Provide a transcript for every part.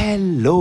Hello,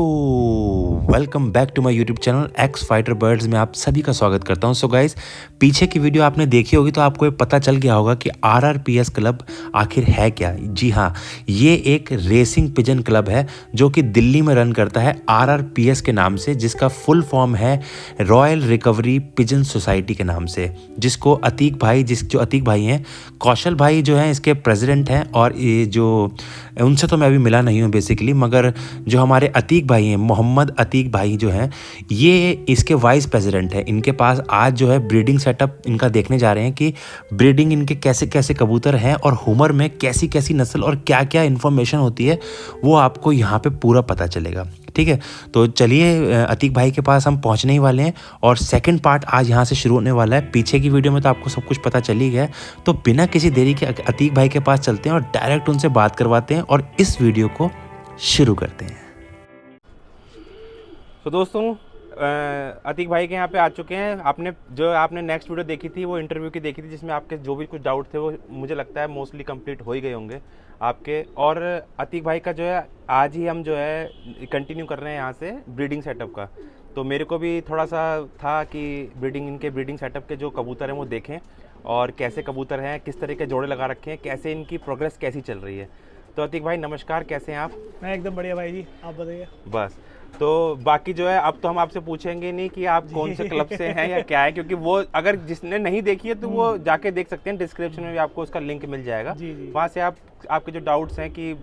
welcome back to my YouTube channel X fighter birds में आप सभी का स्वागत करता हूं। सो गाइस, पीछे की वीडियो आपने देखी होगी तो आपको ये पता चल गया होगा कि आरआरपीएस क्लब आखिर है क्या। जी हाँ, ये एक रेसिंग पिजन क्लब है जो कि दिल्ली में रन करता है आरआरपीएस के नाम से, जिसका फुल फॉर्म है रॉयल रिकवरी पिजन सोसाइटी के नाम से, जिसको अतीक भाई जो अतीक भाई हैं, कौशल भाई जो हैं इसके प्रेसिडेंट हैं। और ये जो उनसे तो मैं अभी मिला नहीं हूँ बेसिकली, मगर जो हमारे अतीक भाई हैं, मोहम्मद अतीक भाई जो हैं, ये इसके वाइस प्रेसिडेंट हैं। इनके पास आज जो है ब्रीडिंग सेटअप इनका देखने जा रहे हैं कि ब्रीडिंग इनके कैसे कैसे कबूतर हैं और हुमर में कैसी कैसी नस्ल और क्या क्या इन्फॉर्मेशन होती है वो आपको यहाँ पे पूरा पता चलेगा। ठीक है, तो चलिए अतीक भाई के पास हम पहुँचने ही वाले हैं और सेकंड पार्ट आज यहाँ से शुरू होने वाला है। पीछे की वीडियो में तो आपको सब कुछ पता चल ही गया, तो बिना किसी देरी के अतीक भाई के पास चलते हैं और डायरेक्ट उनसे बात करवाते हैं और इस वीडियो को शुरू करते हैं। तो दोस्तों, अतीक भाई के यहाँ पे आ चुके हैं। आपने नेक्स्ट वीडियो देखी थी, वो इंटरव्यू की देखी थी, जिसमें आपके जो भी कुछ डाउट थे वो मुझे लगता है मोस्टली कंप्लीट हो ही गए होंगे आपके। और अतीक भाई का जो है आज ही हम जो है कंटिन्यू कर रहे हैं यहाँ से ब्रीडिंग सेटअप का। तो मेरे को भी थोड़ा सा था कि इनके ब्रीडिंग सेटअप के जो कबूतर हैं वो देखें और कैसे कबूतर हैं, किस तरह के जोड़े लगा रखे हैं, कैसे इनकी प्रोग्रेस कैसी चल रही है। तो अतीक भाई नमस्कार, कैसे हैं आप? मैं एकदम बढ़िया भाई जी, आप बताइए। बस, तो बाकी जो है अब तो हम आपसे पूछेंगे नहीं कि आप कौन से क्लब से हैं या क्या है, क्योंकि वो अगर जिसने नहीं देखी है तो वो जाके देख सकते हैं। डिस्क्रिप्शन में भी आपको उसका लिंक मिल जाएगा, वहाँ से आपके जो डाउट्स हैं कि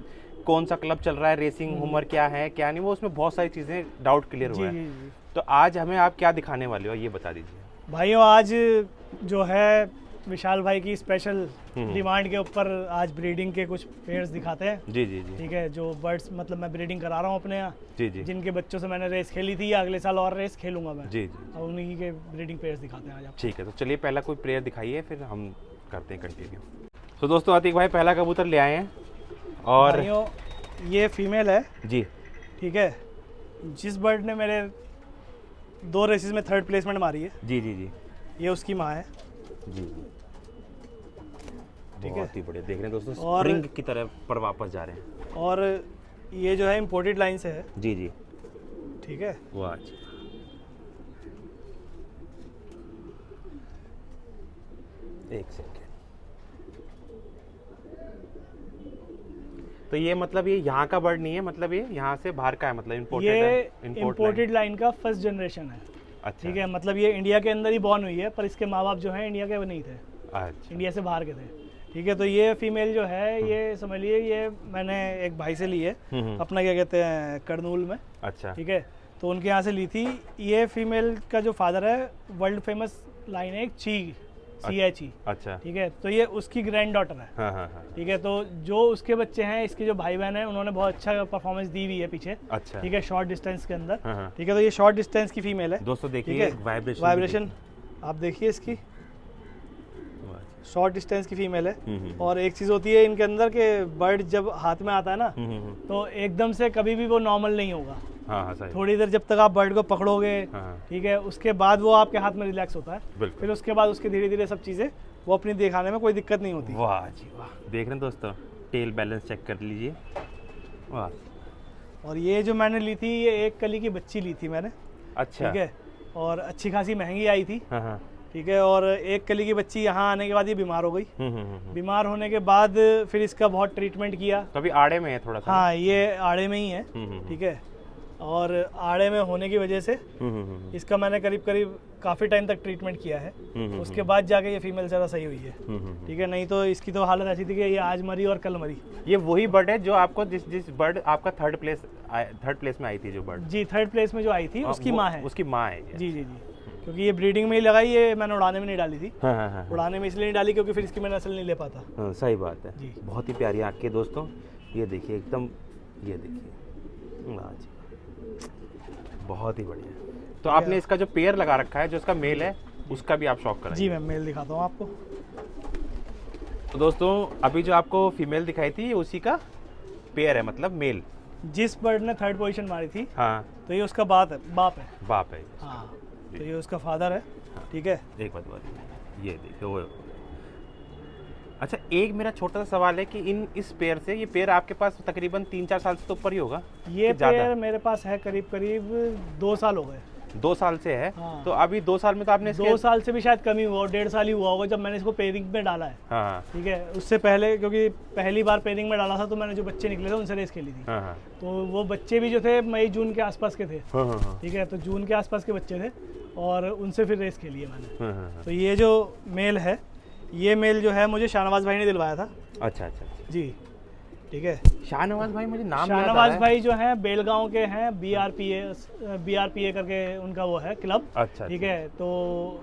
कौन सा क्लब चल रहा है, रेसिंग उम्र क्या है क्या नहीं, वो उसमें बहुत सारी चीज़ें डाउट क्लियर हुआ है। तो आज हमें आप क्या दिखाने वाले हो ये बता दीजिए। भाइयों, आज जो है विशाल भाई की स्पेशल डिमांड के ऊपर आज ब्रीडिंग के कुछ पेयर्स दिखाते हैं। जी जी जी, ठीक है। जो बर्ड्स मतलब मैं ब्रीडिंग करा रहा हूँ अपने यहाँ, जी जी, जिनके बच्चों से मैंने रेस खेली थी, अगले साल और रेस खेलूंगा मैं। जी जी, और उन्हीं के ब्रीडिंग पेयर्स दिखाते हैं आज आप। ठीक है, तो चलिए पहला कोई प्लेयर दिखाइए, फिर हम करते हैं कंटिन्यू। तो दोस्तों, अतीक भाई पहला कबूतर ले आए हैं और भाइयों ये फीमेल है जी, ठीक है। जिस बर्ड ने मेरे 2 रेसेस में 3rd प्लेसमेंट मारी है, जी जी जी, ये उसकी माँ है। जी जी, ठीक है। बहुत ही बढ़िया। देख रहे हैं दोस्तों, और स्प्रिंग की तरह पर वापस जा रहे हैं। और ये जो है इम्पोर्टेड लाइन से है। जी जी, ठीक है। वाह, एक सेकेंड। तो ये मतलब ये यहाँ का बर्ड नहीं है, मतलब ये यहाँ से बाहर का है, मतलब इम्पोर्टेड है। ये इम्पोर्टेड लाइन का फर्स्ट जनरेशन है। अच्छा, ठीक है। मतलब ये इंडिया के अंदर ही बॉर्न हुई है, पर इसके माँ बाप जो हैं इंडिया के वो नहीं थे। अच्छा, इंडिया से बाहर के थे। ठीक है। तो ये फीमेल जो है, ये समझ लिए, ये मैंने एक भाई से ली है, अपना क्या कहते हैं करनूल में। अच्छा, ठीक है। तो उनके यहाँ से ली थी। ये फीमेल का जो फादर है वर्ल्ड फेमस लाइन है एक CHE। अच्छा, ठीक है। तो ये उसकी ग्रैंड डॉटर है। हाँ हाँ हाँ, ठीक है। तो जो उसके बच्चे हैं, इसके जो भाई बहन हैं, उन्होंने बहुत अच्छा परफॉर्मेंस दी हुई है पीछे। अच्छा, ठीक है। शॉर्ट डिस्टेंस के अंदर। हाँ हाँ। ठीक है। तो ये शॉर्ट डिस्टेंस की फीमेल है दोस्तों देखिए वाइब्रेशन आप देखिए इसकी, शॉर्ट डिस्टेंस की फीमेल है। और एक चीज़ होती है इनके अंदर कि बर्ड जब हाथ में आता है ना, तो एकदम से कभी भी वो नॉर्मल नहीं होगा। हाँ हाँ, सही। थोड़ी देर जब तक आप बर्ड को पकड़ोगे, ठीक है, उसके बाद वो आपके हाथ में रिलैक्स होता है। फिर उसके बाद उसके धीरे धीरे सब चीज़ें वो अपनी दिखाने में कोई दिक्कत नहीं होती। वाह जी वाह, देख रहे हैं दोस्तों, टेल बैलेंस चेक कर लीजिए। वाह। और ये जो मैंने ली थी, ये एक कली की बच्ची ली थी मैंने। अच्छा, ठीक है। और अच्छी खासी महंगी आई थी। हाँ हाँ, ठीक है। और एक कली की बच्ची यहाँ आने के बाद ये बीमार हो गई। बीमार होने के बाद फिर इसका बहुत ट्रीटमेंट किया। तो अभी आड़े में है थोड़ा सा। हाँ, ये आड़े में ही है। ठीक है। और आड़े में होने की वजह से इसका मैंने करीब करीब काफ़ी टाइम तक ट्रीटमेंट किया है। उसके बाद जाके ये फीमेल ज़रा सही हुई है। ठीक है। नहीं तो इसकी तो हालत ऐसी थी कि ये आज मरी और कल मरी। ये वही बर्ड है जो आपको जिस बर्ड आपका थर्ड प्लेस में आई थी, जो बर्ड जी 3rd प्लेस में जो आई थी उसकी माँ है। उसकी माँ है। जी जी जी, क्योंकि ये ब्रीडिंग में ही लगाई, ये मैंने उड़ाने में नहीं डाली थी। हाँ हाँ हाँ, उड़ाने में इसलिए नहीं डाली क्योंकि फिर इसकी मैं नस्ल नहीं ले पाता। हाँ, सही बात है जी। बहुत ही प्यारी आँख की दोस्तों, ये देखिए एकदम, ये देखिए, वाह जी, बहुत ही बढ़िया। तो आपने इसका जो पेयर लगा रखा है, जो इसका मेल है, उसका भी आप शौक करें। जी, मैं मेल दिखाता हूँ आपको। तो दोस्तों, अभी जो आपको फीमेल दिखाई थी, ये उसी का पेयर है, मतलब मेल। जिस बर्ड ने 3rd पोजीशन मारी थी, हाँ, तो ये उसका बाप है। बाप है। हाँ, तो ये उसका फादर है। ठीक है। एक बात, ये देखिए वो, अच्छा, एक मेरा छोटा सा सवाल है कि इस पेयर से, ये पेयर आपके पास तकरीबन 3-4 साल से तो ऊपर ही होगा? ये कि ज़्यादा? पेयर मेरे पास है करीब करीब 2 साल हो गए। 2 साल से है? हाँ। तो अभी 2 साल में तो आपने 2 साल से भी शायद कम ही हुआ, 1.5 साल ही हुआ होगा जब मैंने इसको पेयरिंग में डाला है। हाँ ठीक है, उससे पहले क्योंकि पहली बार पेयरिंग में डाला था तो मैंने जो बच्चे निकले थे उनसे रेस खेली थी। हाँ हाँ तो वो बच्चे भी जो थे मई जून के आसपास के थे। हाँ हाँ ठीक है, तो जून के आसपास के बच्चे थे और उनसे फिर रेस खेली है मैंने। हाँ। तो ये जो मेल है, ये मेल जो है मुझे शाहनवाज भाई ने दिलवाया था। अच्छा अच्छा अच्छा। जी ठीक है। शाहनवाज भाई, मुझे नाम याद आ रहा शाहनवाज है। भाई जो है बेलगांव के हैं, BRPA करके उनका वो है क्लब। अच्छा ठीक है, तो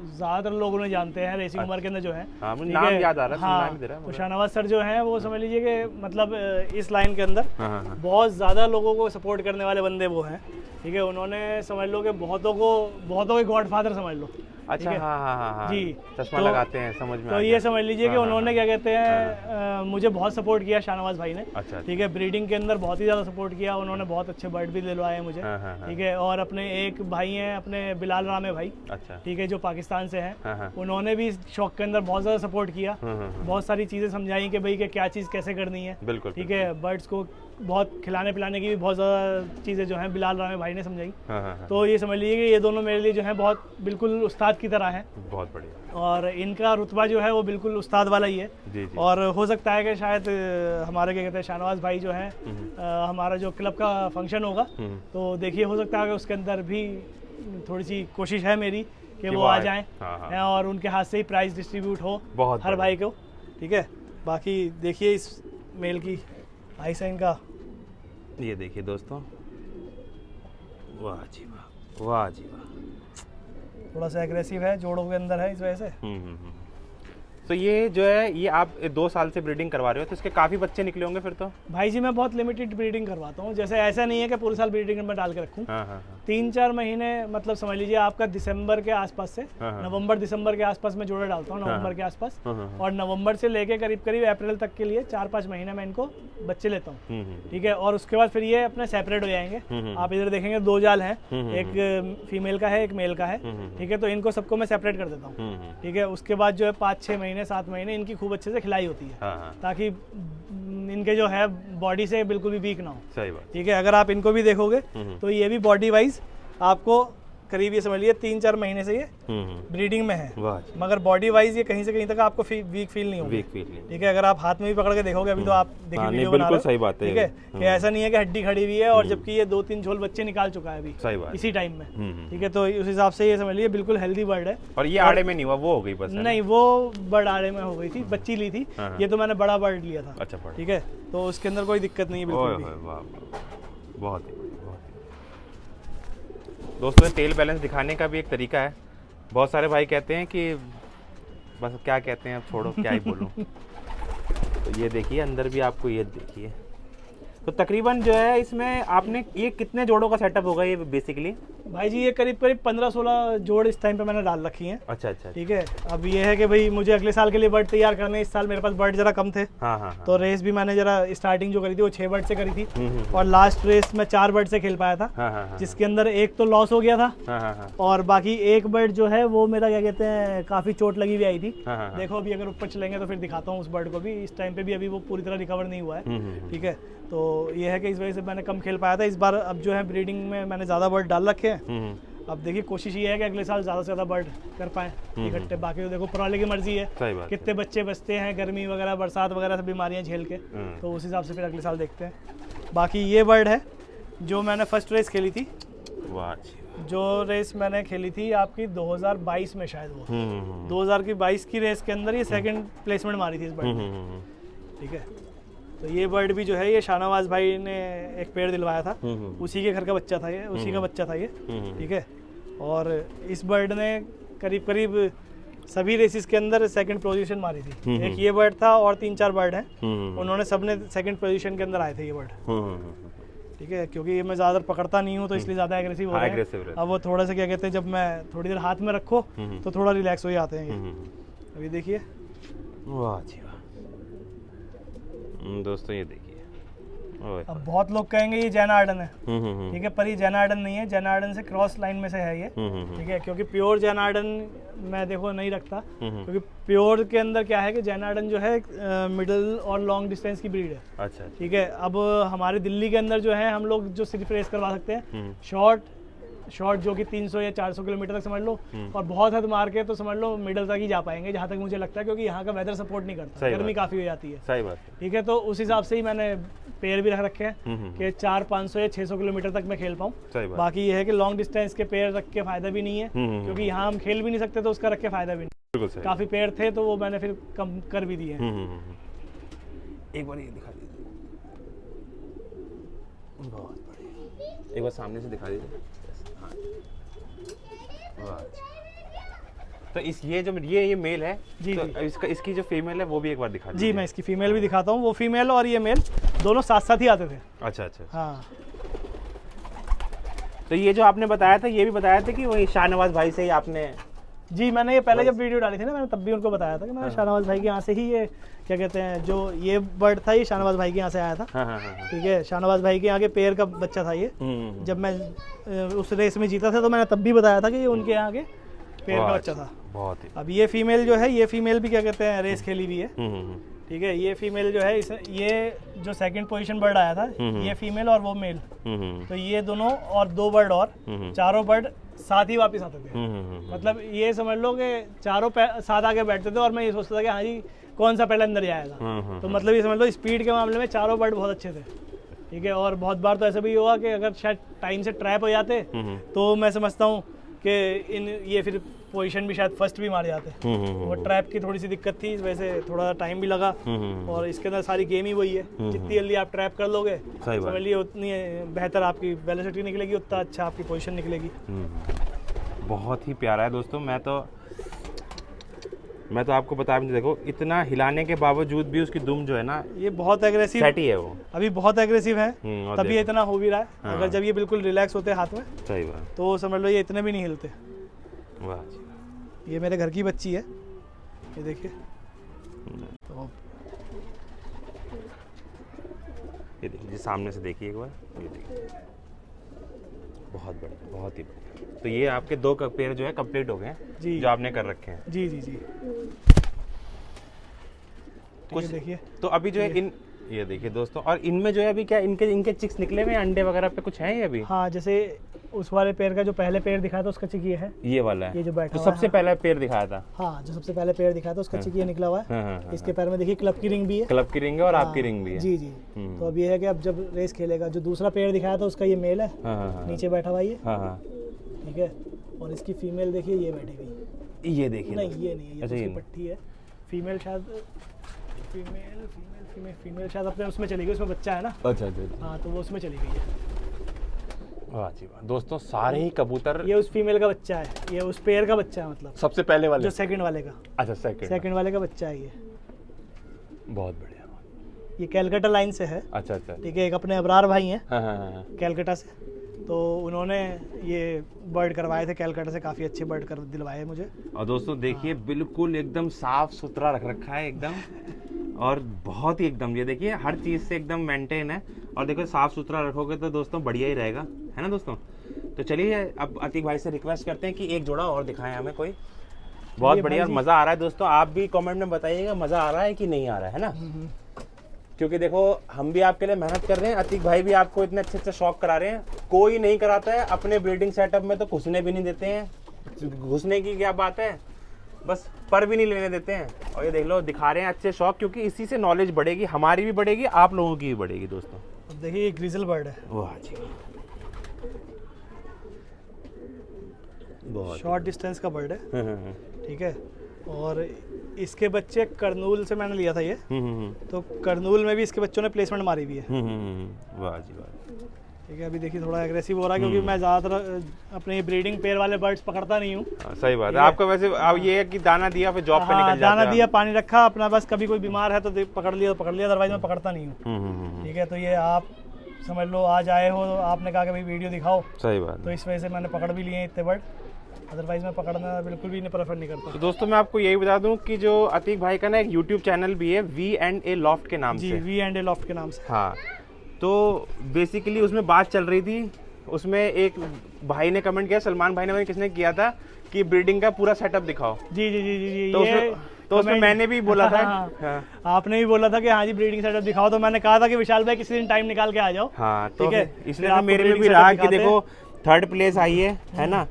ज़्यादातर लोग उन्हें जानते हैं रेसिंग उमर के अंदर जो है। हाँ, मुझे ठीक नाम है? याद आ रहा है, सुनना हाँ, भी दे रहा है तो मुझे। शाहनवाज सर जो हैं वो समझ लीजिए कि मतलब इस लाइन के अंदर हाँ हाँ हाँ। बहुत ज़्यादा लोगों को सपोर्ट करने वाले बंदे वो हैं। ठीक है, उन्होंने समझ लो कि बहुतों के गॉडफादर समझ लो। अच्छा है? हाँ हाँ हाँ हाँ। जी, चश्मा तो- लगाते हैं, समझ में तो आ ये गया। समझ लीजिए कि हाँ, उन्होंने हाँ, क्या कहते हैं मुझे बहुत सपोर्ट किया शाहनवाज भाई ने। अच्छा ठीक है, ब्रीडिंग के अंदर बहुत ही ज़्यादा सपोर्ट किया उन्होंने, बहुत अच्छे बर्ड भी दिलवाए हैं मुझे। हाँ, हाँ, हाँ। ठीक है, और अपने एक भाई हैं अपने बिलाल रामे भाई, अच्छा। ठीक है, जो पाकिस्तान से हैं, हाँ, हाँ। उन्होंने भी इस शौक के अंदर बहुत ज़्यादा सपोर्ट किया। हाँ। बहुत सारी चीज़ें समझाई कि भाई कि क्या चीज़ कैसे करनी है। बिल्कुल, ठीक है, बर्ड्स को बहुत खिलाने पिलाने की भी बहुत ज़्यादा चीज़ें जो हैं बिलाल रामे भाई ने समझाई। हाँ हाँ हाँ। तो ये समझ लीजिए कि ये दोनों मेरे लिए जो है बहुत बिल्कुल उस्ताद की तरह हैं बहुत बढ़िया। और इनका रुतबा जो है वो बिल्कुल उस्ताद वाला ही है। जी जी। और हो सकता है कि शायद हमारे क्या कहते हैं शाहनवाज भाई जो हैं हमारा जो क्लब का फंक्शन होगा तो देखिए हो सकता है कि उसके अंदर भी थोड़ी सी कोशिश है मेरी कि वो आ जाएं। हाँ, हाँ। हैं, और उनके हाथ से ही प्राइज़ डिस्ट्रीब्यूट हो बहुत हर बढ़िया। भाई को। ठीक है, बाकी देखिए इस मेल की आई साइन का। ये देखिए दोस्तों, वाह जी वाह, वाह जी वाह। थोड़ा सा एग्रेसिव है, जोड़ों के अंदर है इस वजह से। तो ये जो है, ये आप 2 साल से ब्रीडिंग करवा रहे हो, तो इसके काफ़ी बच्चे निकले होंगे फिर तो? भाई जी मैं बहुत लिमिटेड ब्रीडिंग करवाता हूँ, जैसे ऐसा नहीं है कि पूरे साल ब्रीडिंग में डाल के रखूँ। हाँ हाँ हाँ। 3-4 महीने मतलब समझ लीजिए आपका दिसंबर के आसपास से, हाँ, हाँ। नवंबर दिसंबर के आसपास में जोड़े डालता हूँ, नवंबर के आसपास। हाँ, हाँ, हाँ। और नवंबर से लेके करीब करीब अप्रैल तक के लिए 4-5 महीने में इनको बच्चे लेता हूँ। ठीक है, और उसके बाद फिर ये अपने सेपरेट हो जाएंगे। आप इधर देखेंगे 2 जाल हैं, एक फीमेल का है एक मेल का है। ठीक है, तो इनको सबको मैं सेपरेट कर देता हूँ। ठीक है, उसके बाद जो है 5-6 महीने 7 महीने इनकी खूब अच्छे से खिलाई होती है, हाँ हाँ। ताकि इनके जो है बॉडी से बिल्कुल भी वीक ना हो। सही बात। ठीक है, अगर आप इनको भी देखोगे तो ये भी बॉडी वाइज आपको करीब ये समझ लीजिए 3-4 महीने से ये ब्रीडिंग में है, वाह जी। मगर बॉडी वाइज ये कहीं से कहीं तक आपको वीक फील नहीं होगी। वीक फील नहीं। ठीक है, अगर आप हाथ में भी पकड़ के देखोगे, अभी तो आप देखिए हाँ, नहीं, वीडियो बना रहे बिल्कुल हो। सही बात है। ठीक है, कि ऐसा नहीं है कि हड्डी खड़ी हुई है और जबकि ये 2-3 झोल बच्चे निकाल चुका है अभी सही बात। इसी टाइम में। ठीक है, तो उस हिसाब से ये समझ लीजिए बिल्कुल हेल्दी बर्ड है। और ये आड़े में नहीं हुआ, वो हो गई बस, है ना? नहीं, वो बर्ड आड़े में हो गई थी, बच्ची ली थी। हाँ, हाँ। ये तो मैंने बड़ा बर्ड लिया था। अच्छा पड़ा। ठीक है, तो उसके अंदर कोई दिक्कत नहीं है ओए बिल्कुल भी। होए, वाह वाह, बहुत ही बहुत ही। दोस्तों, ये टेल बैलेंस दिखाने का भी एक तरीका है। बहुत सारे भाई कहते हैं कि बस क्या कहते हैं, अब छोड़ो, क्या ही बोलूं। तो ये देखिए, अंदर भी आपको ये देखिए, तो तकरीबन जो है इसमें आपने ये कितने जोड़ों का सेटअप होगा ये बेसिकली? भाई जी ये करीब करीब 15-16 जोड़ इस टाइम पे मैंने डाल रखी हैं। अच्छा अच्छा। ठीक है, अब ये है कि भाई मुझे अगले साल के लिए बर्ड तैयार करने, इस साल मेरे पास बर्ड जरा कम थे। हाँ हाँ हाँ। तो रेस भी मैंने जरा स्टार्टिंग जो करी थी वो 6 बर्ड से करी थी और लास्ट रेस में 4 बर्ड से खेल पाया था। हाँ हाँ हाँ। जिसके अंदर एक तो लॉस हो गया था हाँ हाँ हाँ। और बाकी एक बर्ड जो है वो मेरा क्या कहते हैं काफ़ी चोट लगी हुई आई थी। हाँ, हाँ, हाँ। देखो अभी अगर ऊपर चलेंगे तो फिर दिखाता हूँ उस बर्ड को भी। इस टाइम पे भी अभी वो पूरी तरह रिकवर नहीं हुआ है। ठीक है, तो ये है कि इस वजह से मैंने कम खेल पाया था। इस बार अब जो है ब्रीडिंग में मैंने ज़्यादा बर्ड डाल रखे हैं। अब देखिए कोशिश ये है कि अगले साल ज़्यादा से ज़्यादा बर्ड कर पाएँ इकट्ठे। बाकी तो देखो ऊपर वाले की मर्जी है, सही बात। कितने बच्चे बचते हैं गर्मी वगैरह बरसात वगैरह सब बीमारियाँ झेल के, तो उस हिसाब से फिर अगले साल देखते हैं। बाकी ये बर्ड है जो मैंने फर्स्ट रेस खेली थी। वाह जी। जो रेस मैंने खेली थी आपकी 2022 में शायद वो 2022 की रेस के अंदर ये सेकंड प्लेसमेंट मारी थी इस बर्ड ने। ठीक है, तो ये बर्ड भी जो है ये शाहनवाज भाई ने एक पेड़ दिलवाया था, उसी के घर का बच्चा था ये, उसी का बच्चा था ये। ठीक है, और इस बर्ड ने करीब करीब सभी रेसिस के अंदर सेकंड पोजीशन मारी थी। एक ये बर्ड था और 3-4 बर्ड हैं, उन्होंने सबने सेकंड पोजीशन के अंदर आए थे ये बर्ड। ठीक है, क्योंकि ये मैं ज़्यादा पकड़ता नहीं हूँ तो इसलिए ज़्यादा एग्रेसिव हो रहे हैं। अब वो थोड़ा सा क्या कहते हैं, जब मैं थोड़ी देर हाथ में रखो तो थोड़ा रिलैक्स हो जाते हैं ये। अभी देखिए, वाह जी वाह। दोस्तों ये देखिए, ओए। अब बहुत लोग कहेंगे ये जैनार्डन है, हम्म। ठीक है, पर ये जैनार्डन नहीं है, जैनार्डन से क्रॉस लाइन में से है ये, ठीक है, क्योंकि प्योर जैनार्डन मैं देखो नहीं रखता, क्योंकि प्योर के अंदर क्या है कि जैनार्डन जो है मिडिल और लॉन्ग डिस्टेंस की ब्रीड है। अच्छा अच्छा। ठीक है, अब हमारे दिल्ली के अंदर जो है हम लोग जो सिर्फ रेस करवा सकते हैं शॉर्ट जो कि 300 या 400 किलोमीटर तक समझ लो, और बहुत हद मार के तो समझ लो मिडल तक ही जा पाएंगे, जहाँ तक मुझे लगता है, क्योंकि यहाँ का वेदर सपोर्ट नहीं करता, गर्मी काफ़ी हो जाती है। सही बात है। ठीक है, तो उस हिसाब से ही मैंने पेयर भी रख रखे हैं कि 400, 500 या 600 किलोमीटर तक मैं खेल पाऊँ। बाकी ये है कि लॉन्ग डिस्टेंस के पेयर रख के फ़ायदा भी नहीं है, क्योंकि यहाँ हम खेल भी नहीं सकते, तो उसका रख के फ़ायदा भी नहीं। काफ़ी पेयर थे तो वो मैंने फिर कम कर भी दिए हैं। एक बार ये दिखा दीजिए, बहुत बढ़िया, एक बार सामने से दिखा दीजिए। तो इस ये जो ये मेल है जी, तो जी। इसकी जो फीमेल है वो भी एक बार दिखा जी, दीजिए। मैं इसकी फीमेल भी दिखाता हूँ। वो फीमेल और ये मेल दोनों साथ साथ ही आते थे। अच्छा अच्छा। हाँ, तो ये जो आपने बताया था, ये भी बताया था कि वही शाहनवाज भाई से ही आपने? जी, मैंने ये पहले जब वीडियो डाली थी ना, मैंने तब भी उनको बताया था कि मैंने शाहनवाज भाई के यहाँ से ही ये क्या कहते हैं, जो ये बर्ड था ये शाहनवाज भाई के यहाँ से आया था। हाँ। ठीक है, शाहनवाज भाई के यहाँ के पेयर का बच्चा था ये। जब मैं उस रेस में जीता था तो मैंने तब भी बताया था कि ये उनके यहाँ के पेयर का बच्चा था। बहुत ही। अब ये फीमेल जो है, ये फीमेल भी क्या कहते हैं रेस खेली भी है। ठीक है, ये फीमेल जो है ये जो सेकंड पोजीशन बर्ड आया था, ये फीमेल और वो मेल, तो ये दोनों और 2 बर्ड और चारों बर्ड साथ ही वापस आते थे। मतलब ये समझ लो कि चारों साथ आके बैठते थे और मैं ये सोचता था कि हाँ जी कौन सा पहले अंदर जाएगा। तो मतलब ये समझ लो स्पीड के मामले में चारों बर्ड बहुत अच्छे थे। ठीक है, और बहुत बार तो ऐसा भी हुआ कि अगर शायद टाइम से ट्रैप हो जाते तो मैं समझता हूँ कि ये फिर पोजीशन भी शायद फर्स्ट भी मारे जाते। वो ट्रैप की थोड़ी सी दिक्कत थी, इस वजह से थोड़ा टाइम भी लगा। और इसके अंदर सारी गेम ही वही है, जितनी जल्दी आप ट्रैप कर लोगे समझ लिए उतनी बेहतर आपकी वेलोसिटी निकलेगी, उतना अच्छा आपकी पोजीशन निकलेगी। बहुत ही प्यारा है दोस्तों। मैं तो आपको बता भी, देखो इतना हिलाने के बावजूद भी उसकी दुम जो है ना, ये बहुत एग्रेसिव सेट ही है, वो अभी बहुत एग्रेसिव है, तभी ये इतना हो भी रहा है। हाँ। अगर जब ये बिल्कुल रिलैक्स होते हाथ में, सही बात, तो समझ लो ये इतने भी नहीं हिलते। वाह, ये मेरे घर की बच्ची है, ये देखिए। तो ये देखिए, सामने से देखिए एक बार, ये देखिए, बहुत बढ़िया, बहुत ही बढ़िया। तो ये आपके 2 पेयर जो है कंप्लीट हो गए हैं, जो आपने कर रखे हैं। जी जी जी। कुछ देखिए, तो अभी जो है ये देखिए दोस्तों, और इनमें जो है अभी क्या इनके चिक्स निकले हुए हैं, अंडे वगैरह पे कुछ हैं ये अभी? हाँ, जैसे उस वाले पेड़ का जो पहले पेड़ दिखाया था उसका चिक ये है, ये वाला है, ये जो बैठा, तो सबसे पहला पेड़ दिखाया था। हाँ, जो सबसे पहले पेड़ दिखाया था उसका चिक ये निकला हुआ है। इसके पैर में देखिए क्लब की रिंग भी है, क्लब की रिंग है और आपकी रिंग भी है। जी जी। तो अब ये है कि अब जब रेस खेलेगा, जो दूसरा पेड़ दिखाया था उसका ये मेल है, नीचे बैठा हुआ ये, ठीक है, और इसकी फीमेल देखिए ये बैठी हुई, ये देखिए। नहीं, ये नहीं है, ये पट्टी है। फीमेल शायद फीमेल शायद अपने उसमें चली गई, उसमें बच्चा है ना। अच्छा अच्छा। हाँ, तो वो उसमें चली गई है। वाह जी वाह दोस्तों, सारे ही कबूतर, ये उस फीमेल का बच्चा है, ये उस पेयर का बच्चा है, मतलब सबसे पहले वाले, जो सेकंड वाले का। अच्छा, सेकंड वाले का बच्चा है ये। बहुत बढ़िया। ये कैलकाटा लाइन से है। अच्छा अच्छा। ठीक है, एक अपने अबरार भाई हैं कैलकाटा से, तो उन्होंने ये बर्ड करवाए थे कैलकाटा से, काफ़ी अच्छे बर्ड कर दिलवाए मुझे। और दोस्तों देखिए, बिल्कुल एकदम साफ सुथरा रख रखा है एकदम, और बहुत ही एकदम, ये देखिए हर चीज़ से एकदम मेंटेन है। और देखो साफ सुथरा रखोगे तो दोस्तों बढ़िया ही रहेगा, है ना दोस्तों। तो चलिए अब अतीक भाई से रिक्वेस्ट करते हैं कि एक जोड़ा और दिखाएं हमें कोई। बहुत बढ़िया, मज़ा आ रहा है दोस्तों। आप भी कमेंट में बताइएगा मज़ा आ रहा है कि नहीं आ रहा है ना, क्योंकि देखो हम भी आपके लिए मेहनत कर रहे हैं, अतीक भाई भी आपको इतने अच्छे अच्छे शौक करा रहे हैं। कोई नहीं कराता है अपने ब्रीडिंग सेटअप में, तो घुसने भी नहीं देते हैं। घुसने की क्या बात है, बस पर भी नहीं लेने देते हैं। और ये देख लो, दिखा रहे हैं अच्छे शौक, क्योंकि इसी से नॉलेज बढ़ेगी, हमारी भी बढ़ेगी, आप लोगों की भी बढ़ेगी दोस्तों। अब देखिए ये ग्रिजल बर्ड है, वाह जी, बहुत शॉर्ट डिस्टेंस का बर्ड है। ठीक है, और इसके बच्चे करनूल से मैंने लिया था ये, तो करनूल में भी इसके बच्चों ने प्लेसमेंट मारी हुई है। वाह जी वाह। ठीक है, अभी देखिए थोड़ा एग्रेसिव हो रहा है, क्योंकि मैं ज़्यादातर अपने ब्रीडिंग पेयर वाले बर्ड्स पकड़ता नहीं हूँ। सही बात है। आपका वैसे अब ये है कि दाना दिया फिर जॉब पे निकल जाता है। दाना दिया, पानी रखा अपना, बस कभी कोई बीमार है तो पकड़ लिया, अदरवाइज मैं पकड़ता नहीं हूँ। ठीक है, तो ये आप समझ लो आज आए हो, आपने कहा कि भाई वीडियो दिखाओ, सही बात, तो इस वजह से मैंने पकड़ भी लिए इतने बर्ड, अदरवाइज मैं पकड़ना बिल्कुल भी नहीं प्रेफर नहीं करता। तो दोस्तों मैं आपको यही बता दूं कि जो अतीक भाई का ना एक यूट्यूब चैनल भी है, V&A लॉफ्ट के नाम से। जी, V&A लॉफ्ट के नाम से। हाँ, तो बेसिकली उसमें बात चल रही थी, उसमें एक भाई ने कमेंट किया, सलमान भाई ने, मैंने किसने किया था कि ब्रीडिंग का पूरा सेटअप दिखाओ। जी जी जी जी जी, तो ये तो उसमें मैंने भी बोला था। हाँ, हाँ। आपने भी बोला था कि हाँ जी ब्रीडिंग सेटअप दिखाओ, तो मैंने कहा था कि विशाल भाई किसी दिन टाइम निकाल के आ जाओ। हाँ, तो ठीक है, इसलिए आपको मेरे में breeding भी setup रहा कि दिखाते हैं। देखो 3rd प्लेस आई है ना,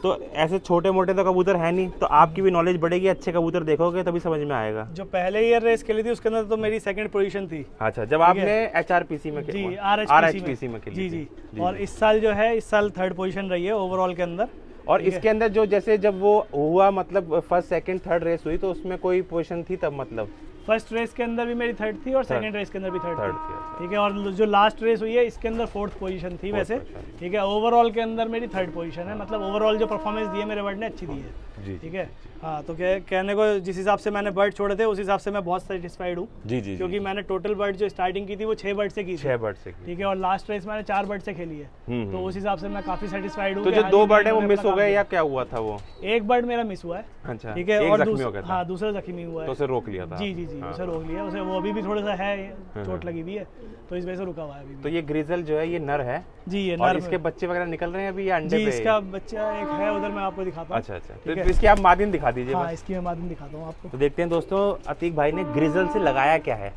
तो ऐसे छोटे मोटे तो कबूतर है नहीं, तो आपकी भी नॉलेज बढ़ेगी, अच्छे कबूतर देखोगे तभी समझ में आएगा। जो पहले ईयर रेस खेली थी उसके अंदर तो मेरी 2nd पोजीशन थी। अच्छा, जब आपने HRPC में जी, RHPC में खेली जी थी। जी, और इस साल जो है, इस साल 3rd पोजीशन रही है ओवरऑल के अंदर। और इसके अंदर जो जैसे जब वो हुआ, मतलब 1st 2nd 3rd रेस हुई, तो उसमें कोई पोजीशन थी तब, मतलब फर्स्ट रेस के अंदर भी मेरी 3rd थी और सेकंड रेस के अंदर भी 3rd थर्ड थी। थी। ठीक है, और जो लास्ट रेस हुई है इसके अंदर 4th पोजीशन थी वैसे। position। ठीक है, ओवरऑल के अंदर मेरी 3rd पोजीशन है, मतलब ओवरऑल जो परफॉर्मेंस दी है मेरे बर्ड ने अच्छी दी है। जी ठीक है, हाँ, तो कहने को जिस हिसाब से मैंने बर्ड छोड़े थे उस हिसाब से मैं बहुत सेटिस्फाइड हूँ, जी जी, क्योंकि मैंने टोटल बर्ड जो स्टार्टिंग की थी वो 6 बर्ड से की थी। 6 बर्ड से की। ठीक है, और लास्ट रेस मैंने 4 बर्ड से खेली है, तो उस हिसाब से मैं काफी सेटिस्फाइड हूँ। तो कि जो हाँ 2 जी, बर्ड है वो मैंने मिस अपना हो काम गए किया। या क्या हुआ था वो? एक बर्ड मेरा मिस हुआ है। अच्छा, ठीक है, एक और जख्मी हो गया था। हाँ, दूसरा जख्मी हुआ है। तो उसे रोक लिया था। जी जी जी, उसे रोक लिया, उसे वो अभी भी थोड़ा सा है, चोट लगी हुई है, तो इस वजह से रुका हुआ है अभी भी। तो ये ग्रिजल जो है ये नर है जी, ये और नर इसके बच्चे वगैरह निकल रहे हैं अभी या अंडे जी, पे? इसका बच्चा एक है उधर, मैं आपको दिखाता हूँ। अच्छा अच्छा, ठीक तो है। इसकी आप मादिन दिखा दीजिए हाँ, बस। इसकी मैं माध्यम दिखाता हूँ आपको। तो देखते हैं दोस्तों अतीक भाई ने ग्रिजल से लगाया क्या है।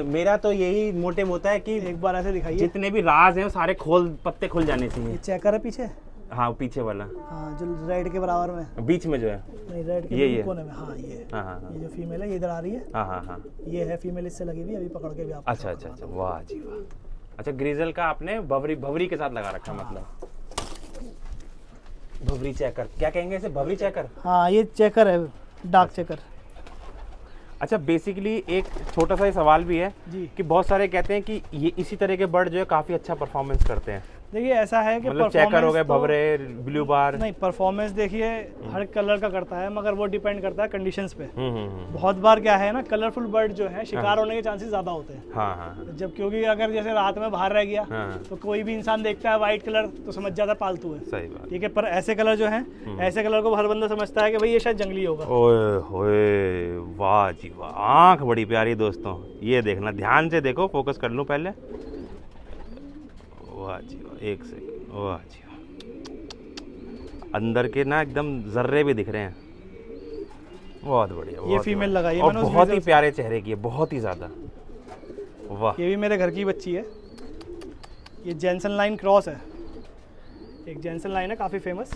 मेरा तो यही मोटिव होता है कि एक बार ऐसे दिखाइए। जितने भी राज हैं वो सारे पत्ते खुल जाने ये चाहिए। चेकर है पीछे, हाँ, पीछे वाला, हाँ, जो रेड के बराबर में, बीच में जो है। नहीं रेड के ये बिल्कुल कोने में। हाँ, ये हाँ हाँ हाँ ये जो फीमेल है ये इधर आ रही है। हाँ हाँ हाँ। ये है फीमेल, इससे लगी हुई, अभी पकड़ के भी आप। अच्छा अच्छा अच्छा, वाह जी वाह। अच्छा, ग्रिजल का आपने भवरी के साथ लगा रखा, मतलब भवरी चेकर क्या कहेंगे इसे? भवरी चेकर। हाँ, ये चेकर है, डार्क चेकर। अच्छा, बेसिकली एक छोटा सा ये सवाल भी है जी। कि बहुत सारे कहते हैं कि ये इसी तरह के बर्ड जो है काफी अच्छा परफॉर्मेंस करते हैं। देखिए ऐसा है कि मतलब चेकर हो गए, performance तो- भवरे, ब्लू बार। नहीं, परफॉर्मेंस देखिए हर कलर का करता है, मगर वो डिपेंड करता है कंडीशंस पे। हम्म। बहुत बार क्या है ना, कलरफुल बर्ड जो है शिकार होने के चांसेस ज्यादा होते हैं। हाँ हाँ जब क्योंकि अगर जैसे रात में बाहर रह गया हाँ, तो कोई भी इंसान देखता है वाइट कलर तो समझ जाता है पालतू है। सही बात। ठीक है, पर ऐसे कलर जो हैं, ऐसे कलर को हर बंदा समझता है कि भाई ये शायद जंगली होगा। ओए होए, वाह जी वाह, आंख बड़ी प्यारी दोस्तों, ये देखना, ध्यान से देखो, फोकस कर लूं पहले। वाह जी वाह, एक सेकंड, वाह जी वाह, अंदर के ना एकदम जर्रे भी दिख रहे हैं, बहुत बढ़िया। ये बहुत फीमेल बढ़िया। लगाई है और मैंने उस बहुत ही visual से। प्यारे चेहरे की है, बहुत ही ज्यादा, वाह। ये भी मेरे घर की बच्ची है, ये जेंसन लाइन क्रॉस है, एक जेंसन लाइन है काफ़ी फेमस।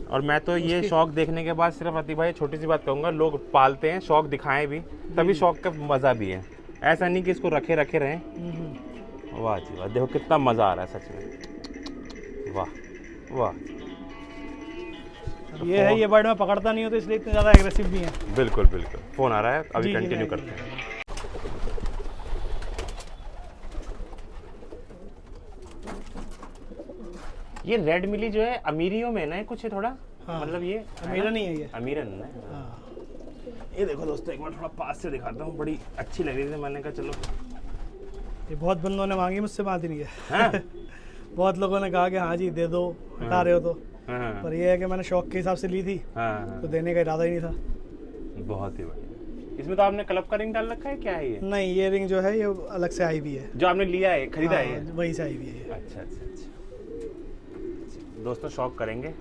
और मैं तो ये शौक देखने के बाद सिर्फ अति भाई छोटी सी बात कहूँगा, लोग पालते हैं, शौक दिखाएं भी, तभी शौक का मज़ा भी है, ऐसा नहीं कि इसको रखे रखे रहें। वाह जी वाह, देखो कितना मज़ा आ रहा है सच में, वाह वाह। ये है, ये बर्ड मैं पकड़ता नहीं हूँ तो इसलिए इतने ज़्यादा एग्रेसिव भी हैं। बिल्कुल बिल्कुल, फ़ोन आ रहा है, अभी जी, जी, कंटिन्यू जी, करते हैं। ये रेड मिली जो है अमीरियों में ना है कुछ है थोड़ा, हाँ, मतलब ये अमीरा नहीं है ये। अमीरन है। हाँ, ये देखो दोस्तों, एक बार थोड़ा पास से दिखाता हूँ, बड़ी अच्छी लग रही थी, मैंने कहा चलो। ये बहुत बंदों ने मांगी, मुझसे बात ही नहीं है। हाँ? बहुत लोगों ने कहा कि हाँ जी दे दो, हटा रहे हो तो, हाँ पर ये है कि मैंने शौक के हिसाब से ली थी हाँ, तो देने का इरादा ही नहीं था। बहुत ही बढ़िया। इसमें तो आपने क्लब का रिंग डाल रखा है, क्या है ये? नहीं, ये रिंग जो है ये अलग से आई हुई है। जो आपने लिया है, खरीदा है ये? हाँ, वहीं से आई हुई है ये। अच्छा अच्छा अच्छा, दोस्तों शौक करेंगे।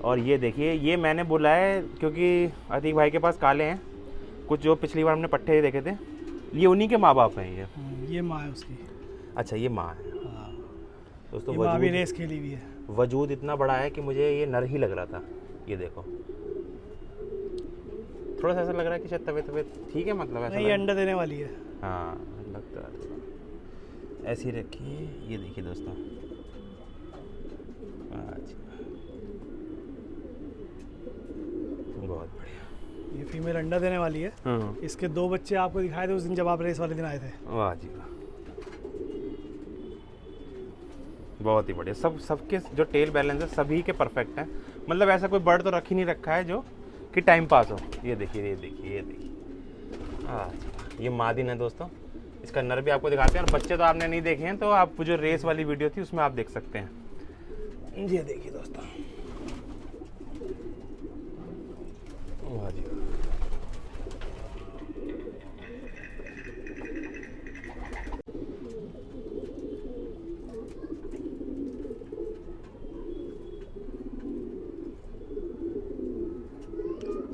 और ये देखिए, ये मैंने बोला है क्योंकि अतीक भाई के पास काले हैं कुछ, जो पिछली बार हमने पट्टे देखे थे, ये उन्हीं के माँ बाप हैं ये माँ है उसकी। अच्छा, ये माँ है हाँ, दोस्तों। ये माँ भी वजूद रेस खेली हुई है। वजूद इतना बड़ा है कि मुझे ये नर ही लग रहा था। ये देखो, थोड़ा सा ऐसा लग रहा है कि शायद तबीयत ठीक है, मतलब ऐसा नहीं, ये अंडा देने वाली है। हाँ, लगता है थोड़ा। ऐसे ही रखिए, ये देखिए दोस्तों, अच्छा, बहुत बढ़िया। ये फीमेल अंडा देने वाली है। इसके 2 बच्चे आपको दिखाए थे उस दिन जब आप रेस वाले दिन आए थे। वाह जी वाह, बहुत ही बढ़िया। सबके जो टेल बैलेंस है सभी के परफेक्ट हैं, मतलब ऐसा कोई बर्ड तो रख ही नहीं रखा है जो कि टाइम पास हो। ये देखिए ये देखिए ये देखिए, हाँ, ये मादिन है दोस्तों। इसका नर भी आपको दिखाते हैं, और बच्चे तो आपने नहीं देखे हैं, तो आप जो रेस वाली वीडियो थी उसमें आप देख सकते हैं। ये देखिए दोस्तों, वाह जी वाह।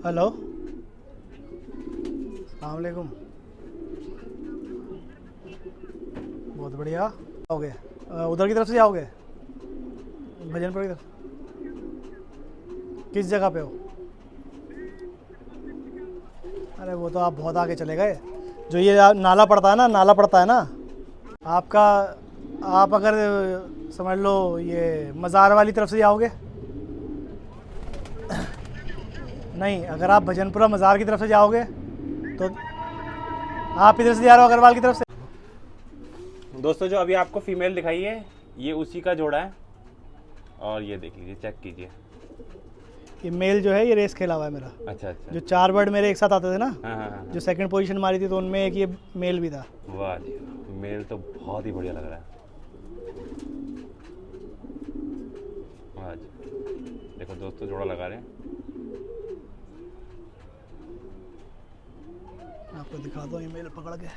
हेलो, अस्सलाम वालेकुम। बहुत बढ़िया। आओगे उधर की तरफ से जाओगे, भजनपुर की तरफ? किस जगह पे हो? अरे वो तो आप बहुत आगे चले गए। जो ये नाला पड़ता है ना, नाला पड़ता है ना आपका, आप अगर समझ लो ये मज़ार वाली तरफ से जाओगे, नहीं, अगर आप भजनपुरा मज़ार की तरफ से जाओगे तो आप इधर से जा रहे हो अग्रवाल की तरफ से। दोस्तों जो अभी आपको फीमेल दिखाई है ये उसी का जोड़ा है, और ये देख लीजिए, चेक कीजिए। ये मेल जो है ये रेस खेला हुआ है मेरा। अच्छा अच्छा। जो 4 बर्ड मेरे एक साथ आते थे ना, हाँ हाँ हाँ। जो सेकंड पोजीशन मारी थी तो उनमें एक ये मेल भी था। वाह जी, मेल तो बहुत ही बढ़िया लग रहा है। वाह जी, देखो दोस्तों जोड़ा लगा रहे हैं। आपको दिखा दो ये मेल पकड़ के।